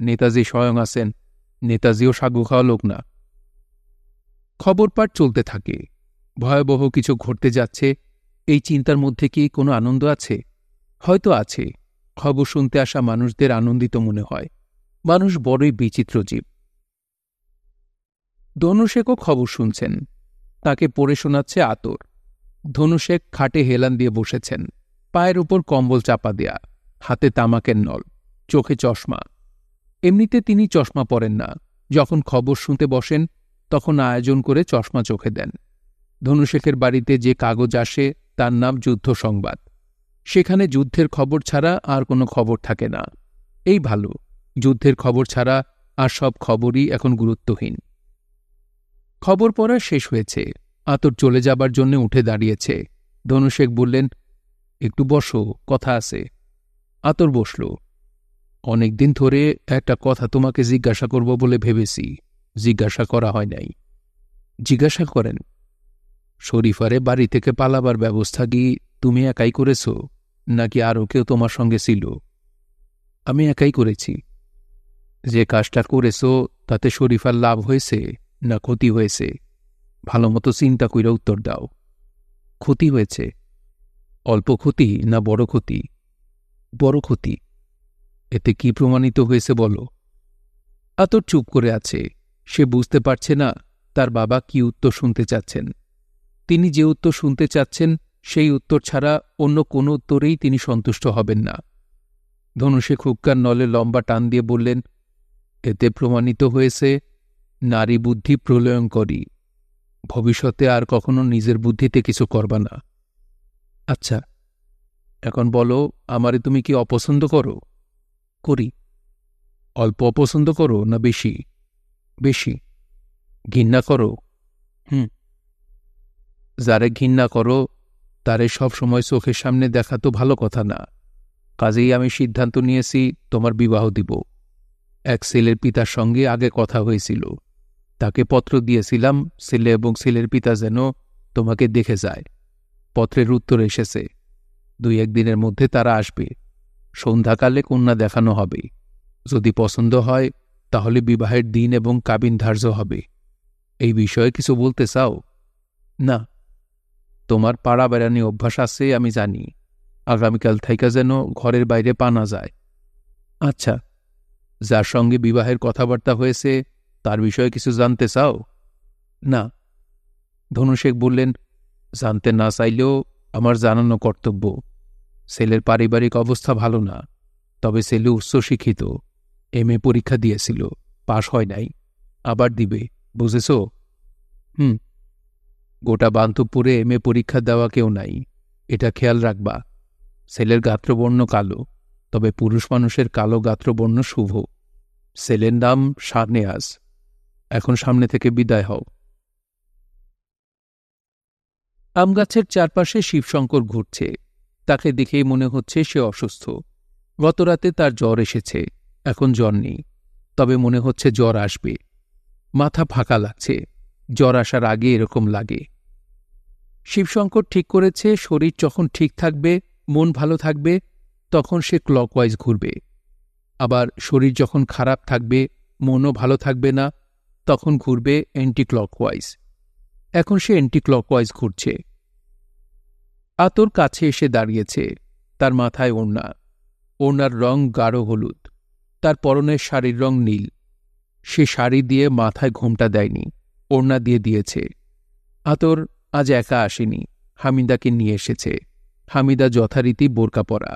নেতাজি স্বয়ং আছেন, নেতাজিও সাগু খাওয়া লোক না। খবর পাঠ চলতে থাকে। ভয়াবহ কিছু ঘটতে যাচ্ছে, এই চিন্তার মধ্যে কি কোনো আনন্দ আছে? হয়তো আছে। খবর শুনতে আসা মানুষদের আনন্দিত মনে হয়। মানুষ বড়ই বিচিত্র জীব। ধনুশেখও খবর শুনছেন। তাকে পড়ে শোনাচ্ছে আতর। ধনুশেখ খাটে হেলান দিয়ে বসেছেন, পায়ের উপর কম্বল চাপা দেয়া, হাতে তামাকের নল, চোখে চশমা। এমনিতে তিনি চশমা পরেন না, যখন খবর শুনতে বসেন তখন আয়োজন করে চশমা চোখে দেন। ধনুশেখের বাড়িতে যে কাগজ আসে তার নাম যুদ্ধ সংবাদ। সেখানে যুদ্ধের খবর ছাড়া আর কোনো খবর থাকে না। এই ভালো, যুদ্ধের খবর ছাড়া আর সব খবরই এখন গুরুত্বহীন। খবর পড়া শেষ হয়েছে। আতর চলে যাবার জন্য উঠে দাঁড়িয়েছে। ধনুশেখ বললেন, একটু বসো, কথা আছে। আতর বসল। অনেকদিন ধরে একটা কথা তোমাকে জিজ্ঞাসা করব বলে ভেবেছি, জিজ্ঞাসা করা হয় নাই। জিজ্ঞাসা করেন। শরীফারে বাড়ি থেকে পালাবার ব্যবস্থা কি তুমি একাই করেছ, নাকি আরও কেউ তোমার সঙ্গে ছিল? আমি একাই করেছি। যে কাজটা করেছ তাতে শরীফার লাভ হয়েছে না ক্ষতি হয়েছে? ভালো মতো চিন্তা কইরা উত্তর দাও। ক্ষতি হয়েছে। অল্প ক্ষতি না বড় ক্ষতি? বড় ক্ষতি। এতে কি প্রমাণিত হয়েছে বলো? আতর চুপ করে আছে। সে বুঝতে পারছে না তার বাবা কি উত্তর শুনতে চাচ্ছেন। তিনি যে উত্তর শুনতে চাচ্ছেন সেই উত্তর ছাড়া অন্য কোনো উত্তরেই তিনি সন্তুষ্ট হবেন না। ধনুশেখ হুক্কার নলে লম্বা টান দিয়ে বললেন, এতে প্রমাণিত হয়েছে নারী বুদ্ধি প্রলয়ঙ্করী। ভবিষ্যতে আর কখনো নিজের বুদ্ধিতে কিছু করবা না। আচ্ছা, এখন বলো, আমারে তুমি কি অপছন্দ করো? করি। অল্প অপছন্দ করো না বেশি? বেশি। ঘৃণা করো? যারে ঘৃণা করো তারে সব সময় চোখের সামনে দেখা তো ভালো কথা না। কাজেই আমি সিদ্ধান্ত নিয়েছি তোমার বিবাহ দিব। এক ছেলের পিতার সঙ্গে আগে কথা হয়েছিল। তাকে পত্র দিয়েছিলাম ছেলে এবং ছেলের পিতা যেন তোমাকে দেখে যায়। পত্রের উত্তর এসেছে। 2-1 দিনের মধ্যে তারা আসবে। সন্ধ্যাকালে কন্যা দেখানো হবে। যদি পছন্দ হয় তাহলে বিবাহের দিন এবং কাবিন ধার্য হবে। এই বিষয়ে কিছু বলতে চাও? না। তোমার পাড়া বেড়ানি অভ্যাস আছে আমি জানি। আগামীকাল থাইকা যেন ঘরের বাইরে পা না যায়। আচ্ছা, যার সঙ্গে বিবাহের কথাবার্তা হয়েছে তার বিষয়ে কিছু জানতে চাও? না। ধনুশেখ বললেন, জানতে না চাইলেও আমার জানানো কর্তব্য। ছেলের পারিবারিক অবস্থা ভালো না, তবে ছেলে উচ্চশিক্ষিত। MA পরীক্ষা দিয়েছিল, পাশ হয় নাই, আবার দিবে, বুঝেছ? গোটা বান্ধবপুরে MA পরীক্ষা দেওয়া কেউ নাই, এটা খেয়াল রাখবা। ছেলের গাত্রবর্ণ কালো, তবে পুরুষ মানুষের কালো গাত্রবর্ণ শুভ। ছেলের নাম শাহনেয়াজ। এখন সামনে থেকে বিদায় হও। আমগাছের চারপাশে শিবশঙ্কর ঘুরছে। তাকে দেখেই মনে হচ্ছে সে অসুস্থ। গতরাতে তার জ্বর এসেছে, এখন জ্বর নেই। তবে মনে হচ্ছে জ্বর আসবে। মাথা ফাঁকা লাগছে, জ্বর আসার আগে এরকম লাগে। শিবশঙ্কর ঠিক করেছে শরীর যখন ঠিক থাকবে, মন ভালো থাকবে, তখন সে ক্লকওয়াইজ ঘুরবে। আবার শরীর যখন খারাপ থাকবে, মনও ভালো থাকবে না, তখন ঘুরবে অ্যান্টি ক্লকওয়াইজ। এখন সে অ্যান্টি ক্লকওয়াইজ ঘুরছে। আতর কাছে এসে দাঁড়িয়েছে। তার মাথায় ওড়না, ওড়নার রং গাঢ় হলুদ, তার পরনের শাড়ির রং নীল। সে শাড়ি দিয়ে মাথায় ঘোমটা দেয়নি, ওড়না দিয়ে দিয়েছে। আতর আজ একা আসেনি, হামিদাকে নিয়ে এসেছে। হামিদা যথারীতি বোরকা পরা।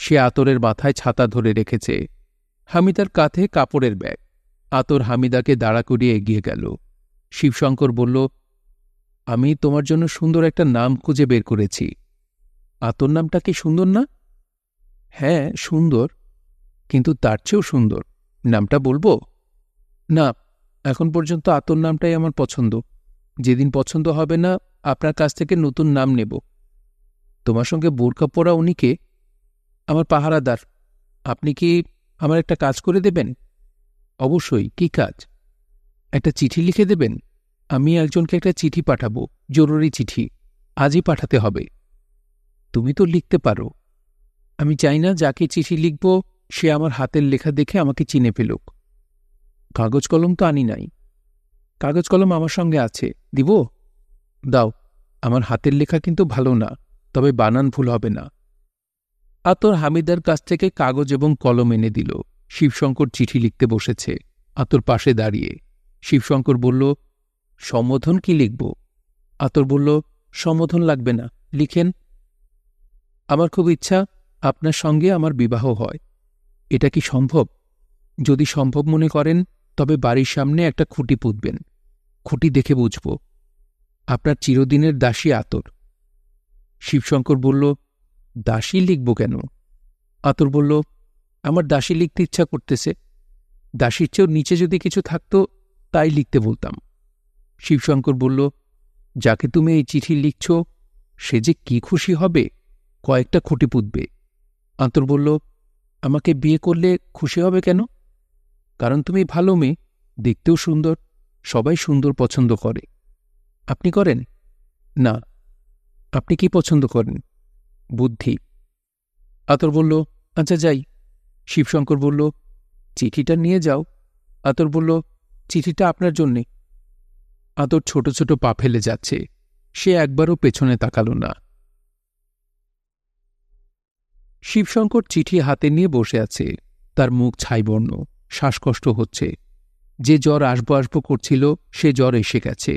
সে আতরের মাথায় ছাতা ধরে রেখেছে। হামিদার কাঁধে কাপড়ের ব্যাগ। আতর হামিদাকে দাঁড়া করিয়ে এগিয়ে গেল। শিবশঙ্কর বলল, আমি তোমার জন্য সুন্দর একটা নাম খুঁজে বের করেছি। আতর নামটা কি সুন্দর না? হ্যাঁ সুন্দর, কিন্তু তার চেয়েও সুন্দর। নামটা বলবো? না, এখন পর্যন্ত আতর নামটাই আমার পছন্দ। যেদিন পছন্দ হবে না, আপনার কাছ থেকে নতুন নাম নেব। তোমার সঙ্গে বোরকা পরা উনিকে? আমার পাহারাদার। আপনি কি আমার একটা কাজ করে দেবেন? অবশ্যই। কি কাজ? একটা চিঠি লিখে দেবেন। আমি একজনকে একটা চিঠি পাঠাবো, জরুরি চিঠি। আজই পাঠাতে হবে। তুমি তো লিখতে পারো। আমি চাই না যাকে চিঠি লিখব সে আমার হাতের লেখা দেখে আমাকে চিনে ফেলুক। কাগজ কলম তো আনি নাই। কাগজ কলম আমার সঙ্গে আছে, দিব? দাও। আমার হাতের লেখা কিন্তু ভালো না, তবে বানান ভুল হবে না। আতর হামিদার কাছ থেকে কাগজ এবং কলম এনে দিল। শিবশঙ্কর চিঠি লিখতে বসেছে, আতর পাশে দাঁড়িয়ে। শিবশঙ্কর বলল, সম্বোধন কি লিখব? আতর বলল, সম্বোধন লাগবে না, লিখেন। আমার খুব ইচ্ছা আপনার সঙ্গে আমার বিবাহ হয়। এটা কি সম্ভব? যদি সম্ভব মনে করেন তবে বাড়ির সামনে একটা খুঁটি পুঁতবেন। খুঁটি দেখে বুঝব। আপনার চিরদিনের দাসী আতর। শিবশঙ্কর বলল, দাসী লিখব কেন? আতর বলল, আমার দাসী লিখতে ইচ্ছা করতেছে। দাসীর চেয়েও নিচে যদি কিছু থাকত তাই লিখতে বলতাম। শিবশঙ্কর বলল, যাকে তুমি এই চিঠি লিখছ সে যে কি খুশি হবে, কয়েকটা খুঁটি পুঁতবে। আতর বলল, আমাকে বিয়ে করলে খুশি হবে কেন? কারণ তুমি ভালো মেয়ে, দেখতেও সুন্দর, সবাই সুন্দর পছন্দ করে। আপনি করেন? না। আপনি কি পছন্দ করেন? বুদ্ধি। আতর বলল, আচ্ছা যাই। শিবশঙ্কর বলল, চিঠিটা নিয়ে যাও। আতর বলল, চিঠিটা আপনার জন্যে। আতর ছোট ছোট পা ফেলে যাচ্ছে। সে একবারও পেছনে তাকাল না। শিবশঙ্কর চিঠি হাতে নিয়ে বসে আছে। তার মুখ ছাইবর্ণ, শ্বাসকষ্ট হচ্ছে। যে জ্বর আসবো আসবো করছিল সে জ্বর এসে গেছে।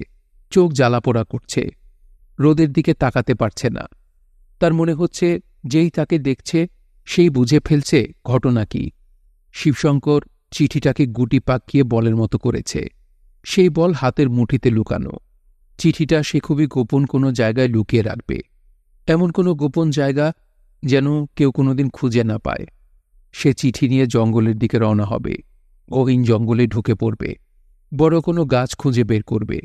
চোখ জ্বালাপোড়া করছে। রোদের দিকে তাকাতে পারছে না। তার মনে হচ্ছে যেই তাকে দেখছে সেই বুঝে ফেলছে ঘটনা কি। শিবশঙ্কর চিঠিটাকে গুটি পাকিয়ে বলের মতো করেছে। সেই বল হাতের মুঠিতে লুকানো। চিঠিটা সে খুবই গোপন কোনো জায়গায় লুকিয়ে রাখবে, এমন কোনো গোপন জায়গা যেন কেউ কোনোদিন খুঁজে না পায়। সে চিঠি নিয়ে জঙ্গলের দিকে রওনা হবে। গহীন জঙ্গলে ঢুকে পড়বে। বড় কোনো গাছ খুঁজে বের করবে।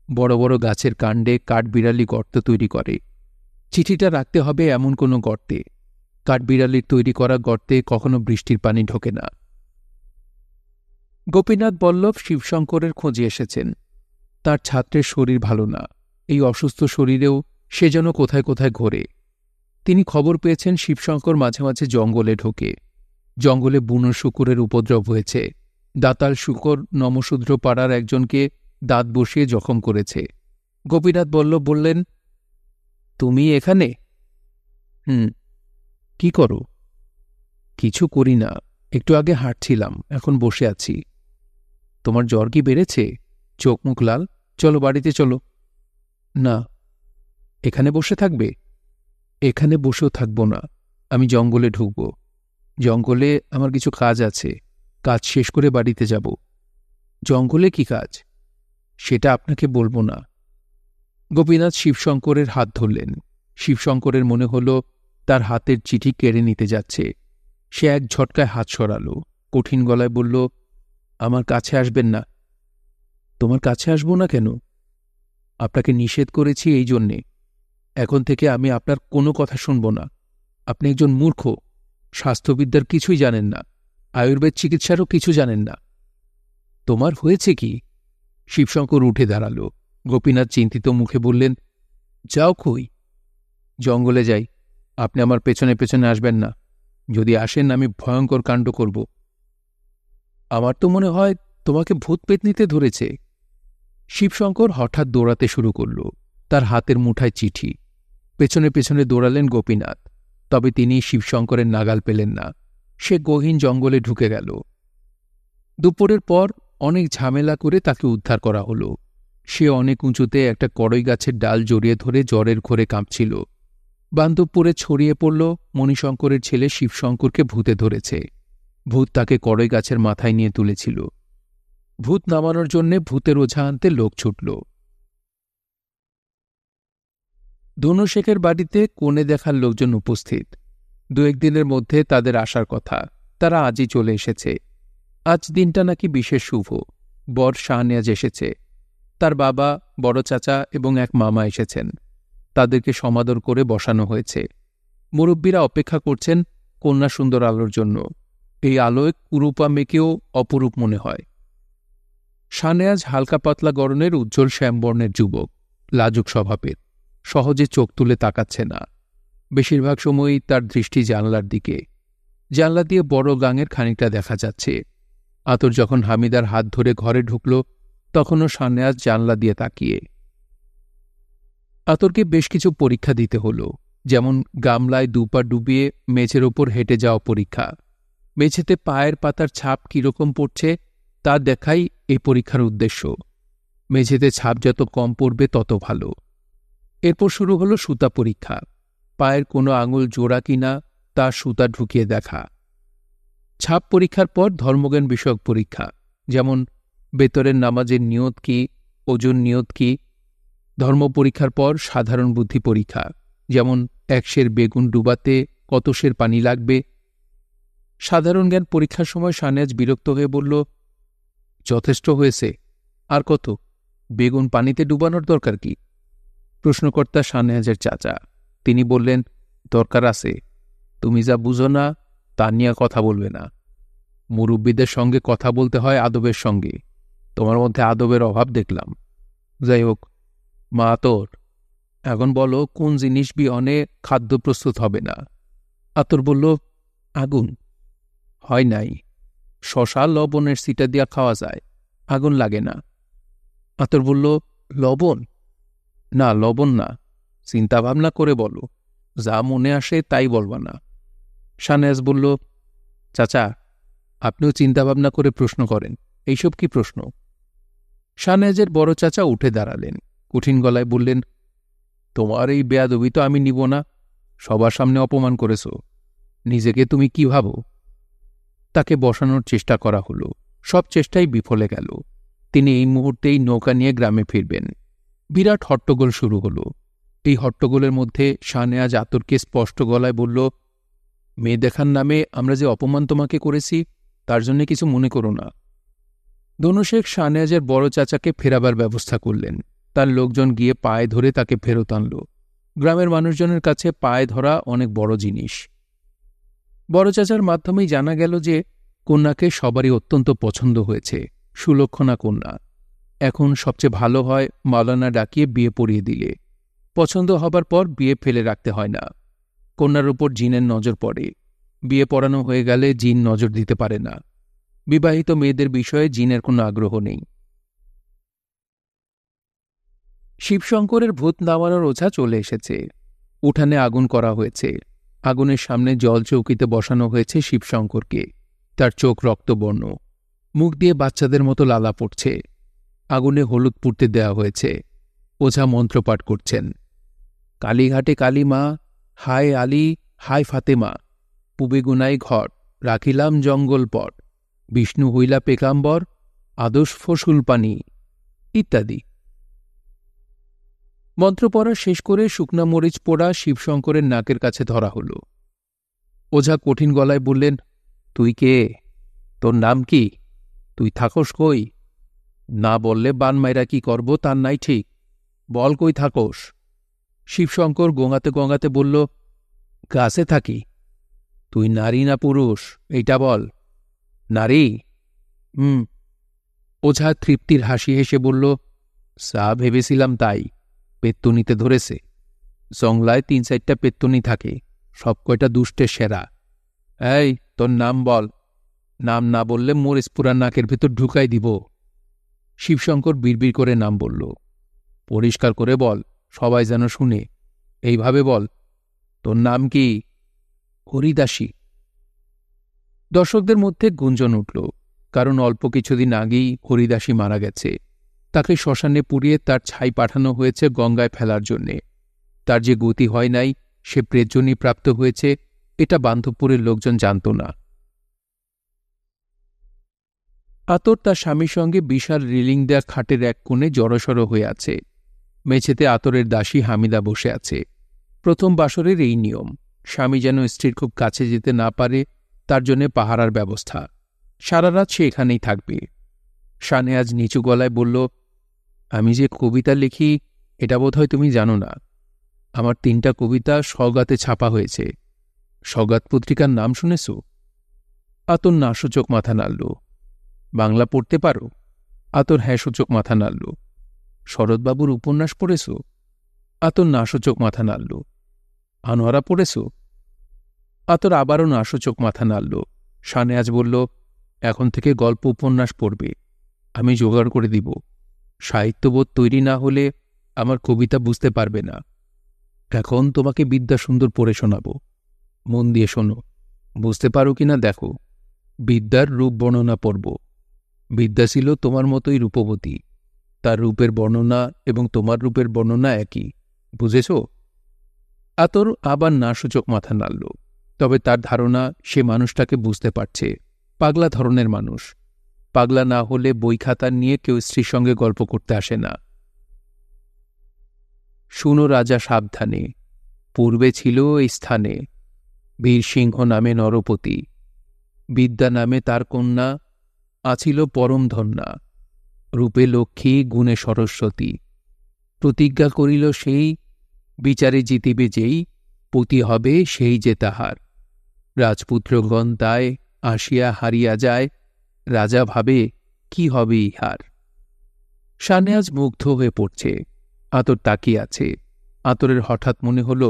বড় বড় গাছের কাণ্ডে কাঠবিড়ালি গর্ত তৈরি করে। চিঠিটা রাখতে হবে এমন কোনো গর্তে। কাঠবিড়ালির তৈরি করা গর্তে কখনো বৃষ্টির পানি ঢোকে না। গোপীনাথ বল্লভ শিবশঙ্করের খোঁজে এসেছেন। তার ছাত্রের শরীর ভালো না। এই অসুস্থ শরীরেও সে যেন কোথায় কোথায় ঘোরে। তিনি খবর পেয়েছেন শিবশঙ্কর মাঝে মাঝে জঙ্গলে ঢোকে। জঙ্গলে বুনো শূকরের উপদ্রব হয়েছে। দাতাল শূকর নমশূদ্র পাড়ার একজনকে দাঁত বসিয়ে জখম করেছে। গোপীনাথ বল্লভ বললেন, তুমি এখানে? কি করো? কিছু করি না, একটু আগে হাঁটছিলাম, এখন বসে আছি। তোমার জ্বর কি বেড়েছে? চোখ মুখ লাল। চলো বাড়িতে চলো। না। এখানে বসে থাকবে? এখানে বসেও থাকব না, আমি জঙ্গলে ঢুকব। জঙ্গলে আমার কিছু কাজ আছে, কাজ শেষ করে বাড়িতে যাব। জঙ্গলে কি কাজ? সেটা আপনাকে বলবো না। গোপীনাথ শিবশঙ্করের হাত ধরলেন। শিবশঙ্করের মনে হল তার হাতের চিঠি কেড়ে নিতে যাচ্ছে। সে এক ঝটকায় হাত সরাল, কঠিন গলায় বলল, আমার কাছে আসবেন না। তোমার কাছে আসব না কেন? আপনাকে নিষেধ করেছি এই জন্যে। এখন থেকে আমি আপনার কোনো কথা শুনব না। আপনি একজন মূর্খ, স্বাস্থ্যবিদ্যার কিছুই জানেন না, আয়ুর্বেদ চিকিৎসারও কিছু জানেন না। তোমার হয়েছে কি? শিবশঙ্কর উঠে দাঁড়াল। গোপীনাথ চিন্তিত মুখে বললেন, যাও কই? জঙ্গলে যাই। আপনি আমার পেছনে পেছনে আসবেন না। যদি আসেন আমি ভয়ঙ্কর কাণ্ড করব। আমার তো মনে হয় তোমাকে ভূত পেতনিতে ধরেছে। শিবশঙ্কর হঠাৎ দৌড়াতে শুরু করল। তার হাতের মুঠায় চিঠি। পেছনে পেছনে দৌড়ালেন গোপীনাথ। তবে তিনি শিবশঙ্করের নাগাল পেলেন না। সে গহীন জঙ্গলে ঢুকে গেল। দুপুরের পর অনেক ঝামেলা করে তাকে উদ্ধার করা হল। সে অনেক উঁচুতে একটা কড়ই গাছের ডাল জড়িয়ে ধরে জ্বরের ঘোরে কাঁপছিল। বান্ধবপুরে ছড়িয়ে পড়ল মণিশঙ্করের ছেলে শিবশঙ্করকে ভূতে ধরেছে। ভূত তাকে কড়ই গাছের মাথায় নিয়ে তুলেছিল। ভূত নামানোর জন্যে ভূতের ওঝা আনতে লোক ছুটল। ধনু শেখের বাড়িতে কনে দেখার লোকজন উপস্থিত। 2-1 দিনের মধ্যে তাদের আসার কথা। তারা আজই চলে এসেছে। আজ দিনটা নাকি বিশেষ শুভ। বর শাহনেয়াজ এসেছে। তার বাবা, বড় চাচা এবং এক মামা এসেছেন। তাদেরকে সমাদর করে বসানো হয়েছে। মুরব্বীরা অপেক্ষা করছেন কন্যা সুন্দর আলোর জন্য। এই আলোয় কুরূপা মেয়েকেও অপরূপ মনে হয়। শাহনেয়াজ হালকা পাতলা গড়নের উজ্জ্বল শ্যামবর্ণের যুবক, লাজুক স্বভাবের। সহজে চোখ তুলে তাকাচ্ছে না। বেশিরভাগ সময়ই তার দৃষ্টি জানলার দিকে। জানলা দিয়ে বড় গাঙের খানিকটা দেখা যাচ্ছে। আতর যখন হামিদার হাত ধরে ঘরে ঢুকল, তখনও শাহনেয়াজ জানলা দিয়ে তাকিয়ে। আতরকে বেশ কিছু পরীক্ষা দিতে হল, যেমন গামলায় দুপা ডুবিয়ে মেঝের ওপর হেঁটে যাওয়া পরীক্ষা। মেঝেতে পায়ের পাতার ছাপ কীরকম পড়ছে তা দেখাই এই পরীক্ষার উদ্দেশ্য। মেঝেতে ছাপ যত কম পড়বে তত ভালো। এরপর শুরু হল সুতা পরীক্ষা। পায়ের কোনো আঙুল জোড়া কিনা তা সুতা ঢুকিয়ে দেখা। ছাপ পরীক্ষার পর ধর্মজ্ঞান বিষয়ক পরীক্ষা, যেমন বেতরের নামাজের নিয়ত কি, ওজন নিয়ত কি। ধর্ম পরীক্ষার পর সাধারণ বুদ্ধি পরীক্ষা, যেমন 1 সের বেগুন ডুবাতে কত সের পানি লাগবে। সাধারণ জ্ঞান পরীক্ষার সময় শাহনেয়াজ বিরক্ত হয়ে বলল, যথেষ্ট হয়েছে, আর কত? বেগুন পানিতে ডুবানোর দরকার কি? প্রশ্নকর্তা শাহনেয়াজের চাচা। তিনি বললেন, দরকার আছে। তুমি যা বুঝো না তা নিয়ে কথা বলবে না। মুরব্বীদের সঙ্গে কথা বলতে হয় আদবের সঙ্গে। তোমার মধ্যে আদবের অভাব দেখলাম। যাই হোক, মা আতর, এখন বলো কোন জিনিস বিহনে খাদ্য প্রস্তুত হবে না? আতর বলল, আগুন। হয় নাই। শশা লবণের সিটা দিয়া খাওয়া যায়, আগুন লাগে না। আতর বলল, লবণ? না, লবণ না। চিন্তাভাবনা করে বলো, যা মনে আসে তাই বলবা না। শাহনেয়াজ বলল, চাচা, আপনিও চিন্তাভাবনা করে প্রশ্ন করেন, এইসব কি প্রশ্ন? শাহনেয়াজের বড় চাচা উঠে দাঁড়ালেন। কঠিন গলায় বললেন, তোমার এই বেয়াদবি তো আমি নিব না। সবার সামনে অপমান করেছ। নিজেকে তুমি কি ভাবো? তাকে বসানোর চেষ্টা করা হলো। সব চেষ্টাই বিফলে গেল। তিনি এই মুহূর্তেই নৌকা নিয়ে গ্রামে ফিরবেন। বিরাট হট্টগোল শুরু হল। এই হট্টগোলের মধ্যে শাহনেয়াজ আতরকে স্পষ্ট গলায় বলল, মেয়ে দেখার নামে আমরা যে অপমান তোমাকে করেছি তার জন্য কিছু মনে করো না। ধনু শেখ শাহনেয়াজের বড় চাচাকে ফেরাবার ব্যবস্থা করলেন। তার লোকজন গিয়ে পায়ে ধরে তাকে ফেরত আনল। গ্রামের মানুষজনের কাছে পায়ে ধরা অনেক বড় জিনিস। বড় চাচার মাধ্যমেই জানা গেল যে কন্যাকে সবারই অত্যন্ত পছন্দ হয়েছে। সুলক্ষণা কন্যা। এখন সবচেয়ে ভালো হয় মাওলানা ডাকিয়ে বিয়ে পড়িয়ে দিলে। পছন্দ হবার পর বিয়ে ফেলে রাখতে হয় না। কন্যার উপর জিনের নজর পড়ে। বিয়ে পড়ানো হয়ে গেলে জিন নজর দিতে পারে না। বিবাহিত মেয়েদের বিষয়ে জিনের কোনো আগ্রহ নেই। শিবশঙ্করের ভূত নামানোর ওঝা চলে এসেছে। উঠানে আগুন করা হয়েছে। আগুনের সামনে জল চৌকিতে বসানো হয়েছে শিবশঙ্করকে। তার চোখ রক্তবর্ণ, মুখ দিয়ে বাচ্চাদের মতো লালা পড়ছে। আগুনে হলুদ পুড়তে দেওয়া হয়েছে। ওঝা মন্ত্রপাঠ করছেন। কালীঘাটে কালী মা, হায় আলী, হায় ফাতেমা, পুবে গুনাই ঘট, রাখিলাম জঙ্গল পট, বিষ্ণু হইলা পেকাম্বর, আদর্শ ফসুল পানি, ইত্যাদি। মন্ত্র পড়া শেষ করে শুকনা মরিচ পোড়া শিবশঙ্করের নাকের কাছে ধরা হল। ওঝা কঠিন গলায় বললেন, তুই কে? তোর নাম কি? তুই থাকস কই? না বললে বান মাইরা কি করব তার নাই ঠিক। বল, কই থাকস? শিবশঙ্কর গোঙাতে গোঙাতে বলল, গাছে থাকি। তুই নারী না পুরুষ এইটা বল। নারী? ওঝা তৃপ্তির হাসি হেসে বলল, সা ভেবেছিলাম তাই, পেত্তনিতে ধরেছে। জংলায় 3-4টা পেত্তনি থাকে, সব কয়টা দুষ্টের সেরা। এই, তোর নাম বল। নাম না বললে মোর স্পুরা নাকের ভেতর ঢুকাই দিব। শিবশঙ্কর বিড়বিড় করে নাম বলল। পরিষ্কার করে বল, সবাই যেন শুনে। এইভাবে বল, তোর নাম কি? হরিদাসী। দর্শকদের মধ্যে গুঞ্জন উঠল, কারণ অল্প কিছুদিন আগেই হরিদাসী মারা গেছে। তাকে শ্মশানে পুড়িয়ে তার ছাই পাঠানো হয়েছে গঙ্গায় ফেলার জন্যে। তার যে গতি হয় নাই, সে প্রেতজনী প্রাপ্ত হয়েছে, এটা বান্ধবপুরের লোকজন জানত না। আতর তার স্বামীর সঙ্গে বিশাল রিলিং দেয়া খাটের এক কোণে জড়সড় হয়ে আছে। মেঝেতে আতরের দাসী হামিদা বসে আছে। প্রথম বাসরের এই নিয়ম, স্বামী যেন স্ত্রীর খুব কাছে যেতে না পারে, তার জন্যে পাহারার ব্যবস্থা। সারা রাত সে এখানেই থাকবে। শানেয়াজ নিচু গলায় বলল, আমি যে কবিতা লিখি, এটা বোধহয় তুমি জানো না। আমার 3টা কবিতা সওগাতে ছাপা হয়েছে। সওগাত পত্রিকার নাম শুনেছ? আতর না সূচক মাথা নাড়ল। বাংলা পড়তে পারো? আতর হ্যাঁ সূচক মাথা নাড়ল। শরৎবাবুর উপন্যাস পড়েছ? আতর না সূচক মাথা নাড়ল। আনোয়ারা পড়েছ? আতর আবারও না সূচক মাথা নাড়ল। শানেয়াজ বলল, এখন থেকে গল্প উপন্যাস পড়বে, আমি জোগাড় করে দিব। সাহিত্যবোধ তৈরি না হলে আমার কবিতা বুঝতে পারবে না। এখন তোমাকে বিদ্যাসুন্দর পড়ে শোনাব, মন দিয়ে শোনো, বুঝতে পারো কিনা দেখো। বিদ্যার রূপ বর্ণনা পড়ব। বিদ্যা ছিল তোমার মতোই রূপবতী, তার রূপের বর্ণনা এবং তোমার রূপের বর্ণনা একই, বুঝেছ? আতর আবার না সূচক মাথা নাড়ল। তবে তার ধারণা সে মানুষটাকে বুঝতে পারছে, পাগলা ধরনের মানুষ। পাগলা না হলে বই খাতা নিয়ে কেউ স্ত্রীর সঙ্গে গল্প করতে আসে না। শুনো রাজা সাবধানে, পূর্বে ছিল এই স্থানে বীরসিংহ নামে নরপতি। বিদ্যা নামে তার কন্যা, আছিল পরম ধন্যা। রূপে লক্ষ্মী, গুণে সরস্বতী। প্রতিজ্ঞা করিল সেই, বিচারে জিতিবে যেই, পতি হবে সেই যে তাহার। রাজপুত্রগণ তাই আসিয়া হারিয়া যায়, রাজা ভাবে কি হবে ইহার। শানেয়াজ মুগ্ধ হয়ে পড়ছে। আতর তাকিয়ে আছে। আতরের হঠাৎ মনে হল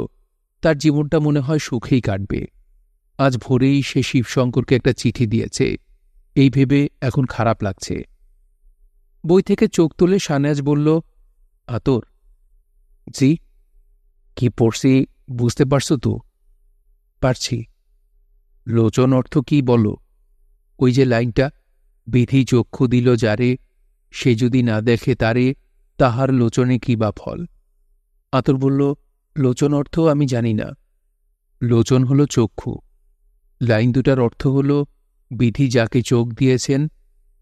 তার জীবনটা মনে হয় সুখেই কাটবে। আজ ভোরেই সে শিবশঙ্করকে একটা চিঠি দিয়েছে, এই ভেবে এখন খারাপ লাগছে। বই থেকে চোখ তুলে শানেয়াজ বলল, আতর। জি? কি পড়ছি বুঝতে পারছো তো? পারছি। লোচন অর্থ কি বলো? ওই যে লাইনটা, বিধি চক্ষু দিল যারে, সে যদি না দেখে তারে, তাহার লোচনে কি বা ফল। আতর বলল, লোচন অর্থ আমি জানি না। লোচন হল চক্ষু। লাইন দুটার অর্থ হল, বিধি যাকে চোখ দিয়েছেন,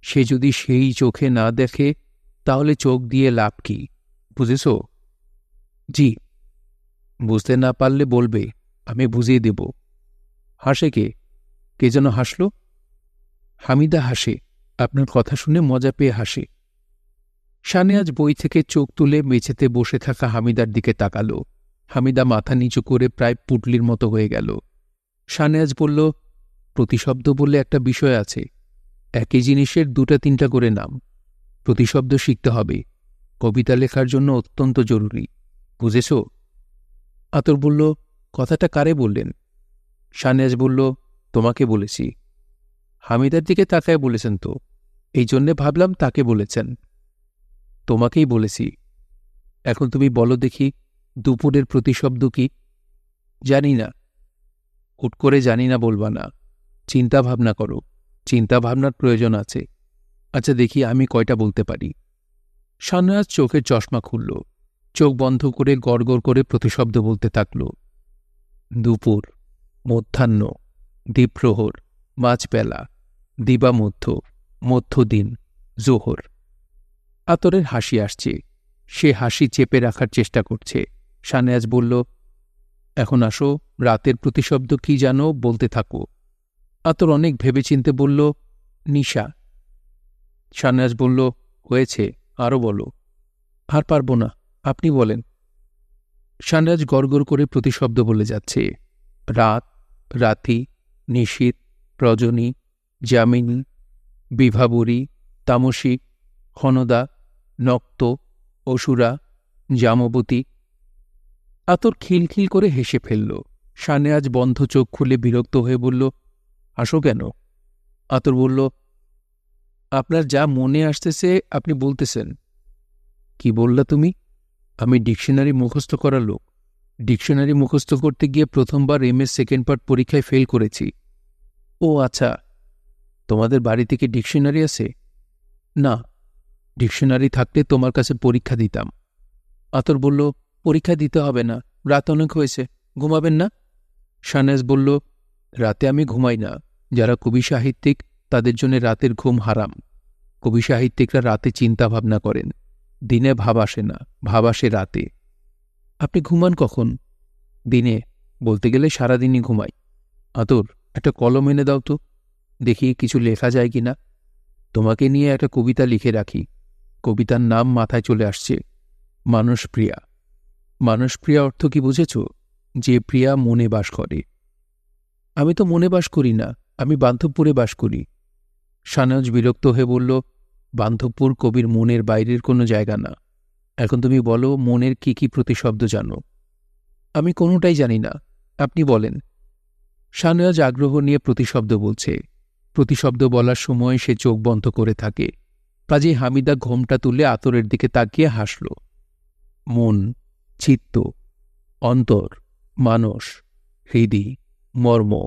সে যদি সেই চোখে না দেখে, তাহলে চোখ দিয়ে লাভ কি, বুঝেছ? জি। বুঝতে না পারলে বলবে, আমি বুঝিয়ে দেব। হাসে কে? কে যেন হাসল? হামিদা হাসে, আপনার কথা শুনে মজা পেয়ে হাসে। শানেয়াজ বই থেকে চোখ তুলে মেঝেতে বসে থাকা হামিদার দিকে তাকাল। হামিদা মাথা নিচু করে প্রায় পুটলির মতো হয়ে গেল। শানেয়াজ বলল, প্রতিশব্দ বললে একটা বিষয় আছে। একই জিনিসের 2-3টা করে নাম। প্রতিশব্দ শিখতে হবে, কবিতা লেখার জন্য অত্যন্ত জরুরি, বুঝেছ? আতর বলল, কথাটা কারে বললেন? শানেয়াজ বলল, তোমাকে বলেছি। হামিদার দিকে তাকায় বলেছেন তো, এই জন্যে ভাবলাম তাকে বলেছেন। তোমাকেই বলেছি। এখন তুমি বলো দেখি, দুপুরের প্রতিশব্দ কি? জানি না। হুট করে জানি না বলবা না, চিন্তা ভাবনা করো, চিন্তা ভাবনার প্রয়োজন আছে। আচ্ছা দেখি আমি কয়টা বলতে পারি। শানেয়াজ চোখের চশমা খুলল, চোখ বন্ধ করে গড়গড় করে প্রতিশব্দ বলতে থাকল। দুপুর, মধ্যাহ্ন, দ্বিপ্রহর, মাঝবেলা, দিবামধ্য, মধ্যদিন, জোহর। আতরের হাসি আসছে, সে হাসি চেপে রাখার চেষ্টা করছে। শানেয়াজ বলল, এখন আসো, রাতের প্রতিশব্দ কি জানো বলতে থাকো। আতর অনেক ভেবেচিন্তে বলল, নিশা। শানেয়াজ বলল, হয়েছে, আরও বলো। আর পারব না, আপনি বলেন। শানেয়াজ গড়গড় করে প্রতিশব্দ বলে যাচ্ছে। রাত, রাতি, নিশীথ, রজনী, যামিনী, বিভাবরী, তামসিক, হনদা, নক্ত, অসুরা, জামবতী। আতর খিলখিল করে হেসে ফেলল। শানেয়াজ বন্ধ চোখ খুলে বিরক্ত হয়ে বলল, হাসো কেন? আতর বলল, আপনার যা মনে আসতেছে আপনি বলতেছেন। কি বললা তুমি? আমি ডিকশনারি মুখস্থ করা লোক। ডিকশনারি মুখস্থ করতে গিয়ে প্রথমবার MS সেকেন্ড পার্ট পরীক্ষায় ফেল করেছি। ও আচ্ছা, তোমাদের বাড়িতে কি ডিকশনারি আছে? না, ডিকশনারি থাকলে তোমার কাছে পরীক্ষা দিতাম। আতর বলল, পরীক্ষা দিতে হবে না, রাত অনেক হয়েছে, ঘুমাবেন না? শানেয়াজ বলল, রাতে আমি ঘুমাই না। যারা কবি সাহিত্যিক তাদের জন্য রাতের ঘুম হারাম। কবি সাহিত্যিকরা রাতে চিন্তা ভাবনা করেন, দিনে ভাব আসে না, ভাব আসে রাতে। আপনি ঘুমান কখন? দিনে, বলতে গেলে সারাদিনই ঘুমাই। আতর, একটা কলম এনে দাও তো, দেখি কিছু লেখা যায় কিনা। তোমাকে নিয়ে একটা কবিতা লিখে রাখি। কবিতার নাম মাথায় চলে আসছে, মানসপ্রিয়া। মানসপ্রিয়া অর্থ কি বুঝেছ? যে প্রিয়া মনে বাস করে। আমি তো মনে বাস করি না, আমি বান্ধবপুরে বাস করি। শানেয়াজ বিরক্ত হয়ে বলল, বান্ধবপুর কবির মনের বাইরের কোনো জায়গা না। এখন তুমি বলো, মনের কি কি প্রতিশব্দ জানো? আমি কোনোটাই জানি না, আপনি বলেন। শানেয়াজ আগ্রহ নিয়ে প্রতিশব্দ বলছে। প্রতিশব্দ বলার সময় সে চোখ বন্ধ করে থাকে। কাজেই হামিদা ঘোমটা তুলে আতরের দিকে তাকিয়ে হাসল। মন, চিত্ত, অন্তর, মানস, হৃদি, মর্ম,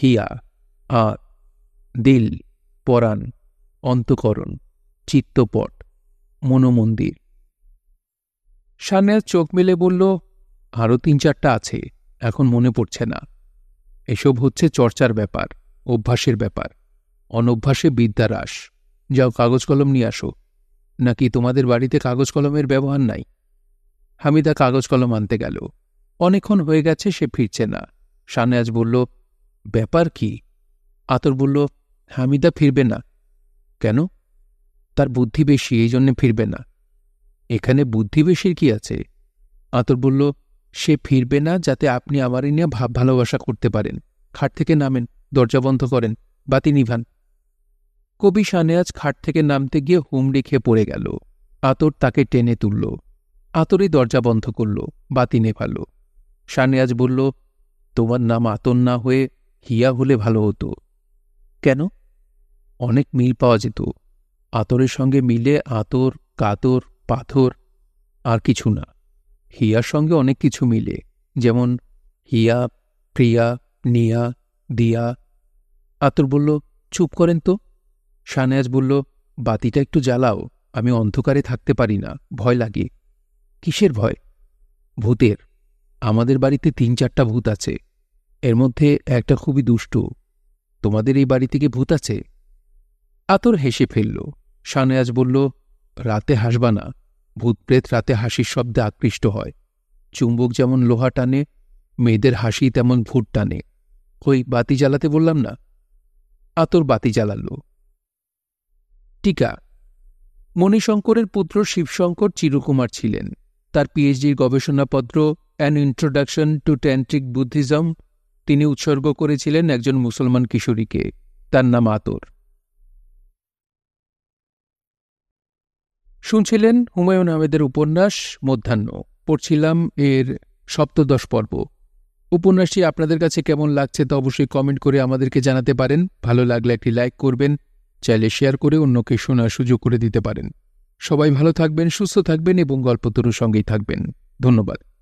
হিয়া, আত, দিল, পরাণ, অন্তকরণ, চিত্তপট, মনোমন্দির। শানেয়াজ চোখ মেলে বলল, আরও ৩-৪টা আছে, এখন মনে পড়ছে না। এসব হচ্ছে চর্চার ব্যাপার, অভ্যাসের ব্যাপার। অনভ্যাসে বিদ্যা হ্রাস। যাও, কাগজ কলম নিয়ে আসো। নাকি তোমাদের বাড়িতে কাগজ কলমের ব্যবহার নাই? হামিদা কাগজ কলম আনতে গেল। অনেকক্ষণ হয়ে গেছে, সে ফিরছে না। শানেয়াজ বলল, ব্যাপার কি? আতর বলল, হামিদা ফিরবে না। কেন? তার বুদ্ধি বেশি, এই জন্যে ফিরবে না। এখানে বুদ্ধি বেশির কি আছে? আতর বলল, সে ফিরবে না যাতে আপনি আমারই নিয়ে ভাব ভালোবাসা করতে পারেন। খাট থেকে নামেন, দরজা বন্ধ করেন, বাতি নিভান। কবি শানেয়াজ খাট থেকে নামতে গিয়ে হুমড়ি খেয়ে পড়ে গেল। আতর তাকে টেনে তুলল। আতরই দরজা বন্ধ করল, বাতি নেভাল। শানেয়াজ বলল, তোমার নাম আতর না হয়ে হিয়া হলে ভালো হতো। কেন? অনেক মিল পাওয়া যেত। আতরের সঙ্গে মিলে আতর, কাতর, পাথর, আর কিছু না। হিয়ার সঙ্গে অনেক কিছু মিলে, যেমন হিয়া, প্রিয়া, নিয়া, দিয়া। আতর বলল, চুপ করেন তো। শানেয়াজ বলল, বাতিটা একটু জ্বালাও, আমি অন্ধকারে থাকতে পারি না, ভয় লাগে। কিসের ভয়? ভূতের। আমাদের বাড়িতে ৩-৪টা ভূত আছে, এর মধ্যে একটা খুবই দুষ্ট। তোমাদের এই বাড়িতে কি ভূত আছে? আতর হেসে ফেলল। শানেয়াজ বলল, রাতে হাসবা না। ভূতপ্রেত রাতে হাসির শব্দে আকৃষ্ট হয়। চুম্বক যেমন লোহা টানে, মেয়েদের হাসি তেমন ভূত টানে। কই, বাতি জ্বালাতে বললাম না? আতর বাতি জ্বালাল। টিকা। মণিশঙ্করের পুত্র শিবশঙ্কর চিরকুমার ছিলেন। তার PhD গবেষণাপত্র অ্যান ইন্ট্রোডাকশন টু ট্যান্ট্রিক বুদ্ধিজম তিনি উৎসর্গ করেছিলেন একজন মুসলমান কিশোরীকে। তার নাম আতর। শুনছিলেন হুমায়ুন আহমেদের উপন্যাস মধ্যাহ্ন। পড়ছিলাম এর ৭ম পর্ব। উপন্যাসটি আপনাদের কাছে কেমন লাগছে তা অবশ্যই কমেন্ট করে আমাদেরকে জানাতে পারেন। ভালো লাগলে একটি লাইক করবেন, চাইলে শেয়ার করে অন্যকে শোনার সুযোগ করে দিতে পারেন। সবাই ভালো থাকবেন, সুস্থ থাকবেন এবং গল্পতরুর সঙ্গেই থাকবেন। ধন্যবাদ।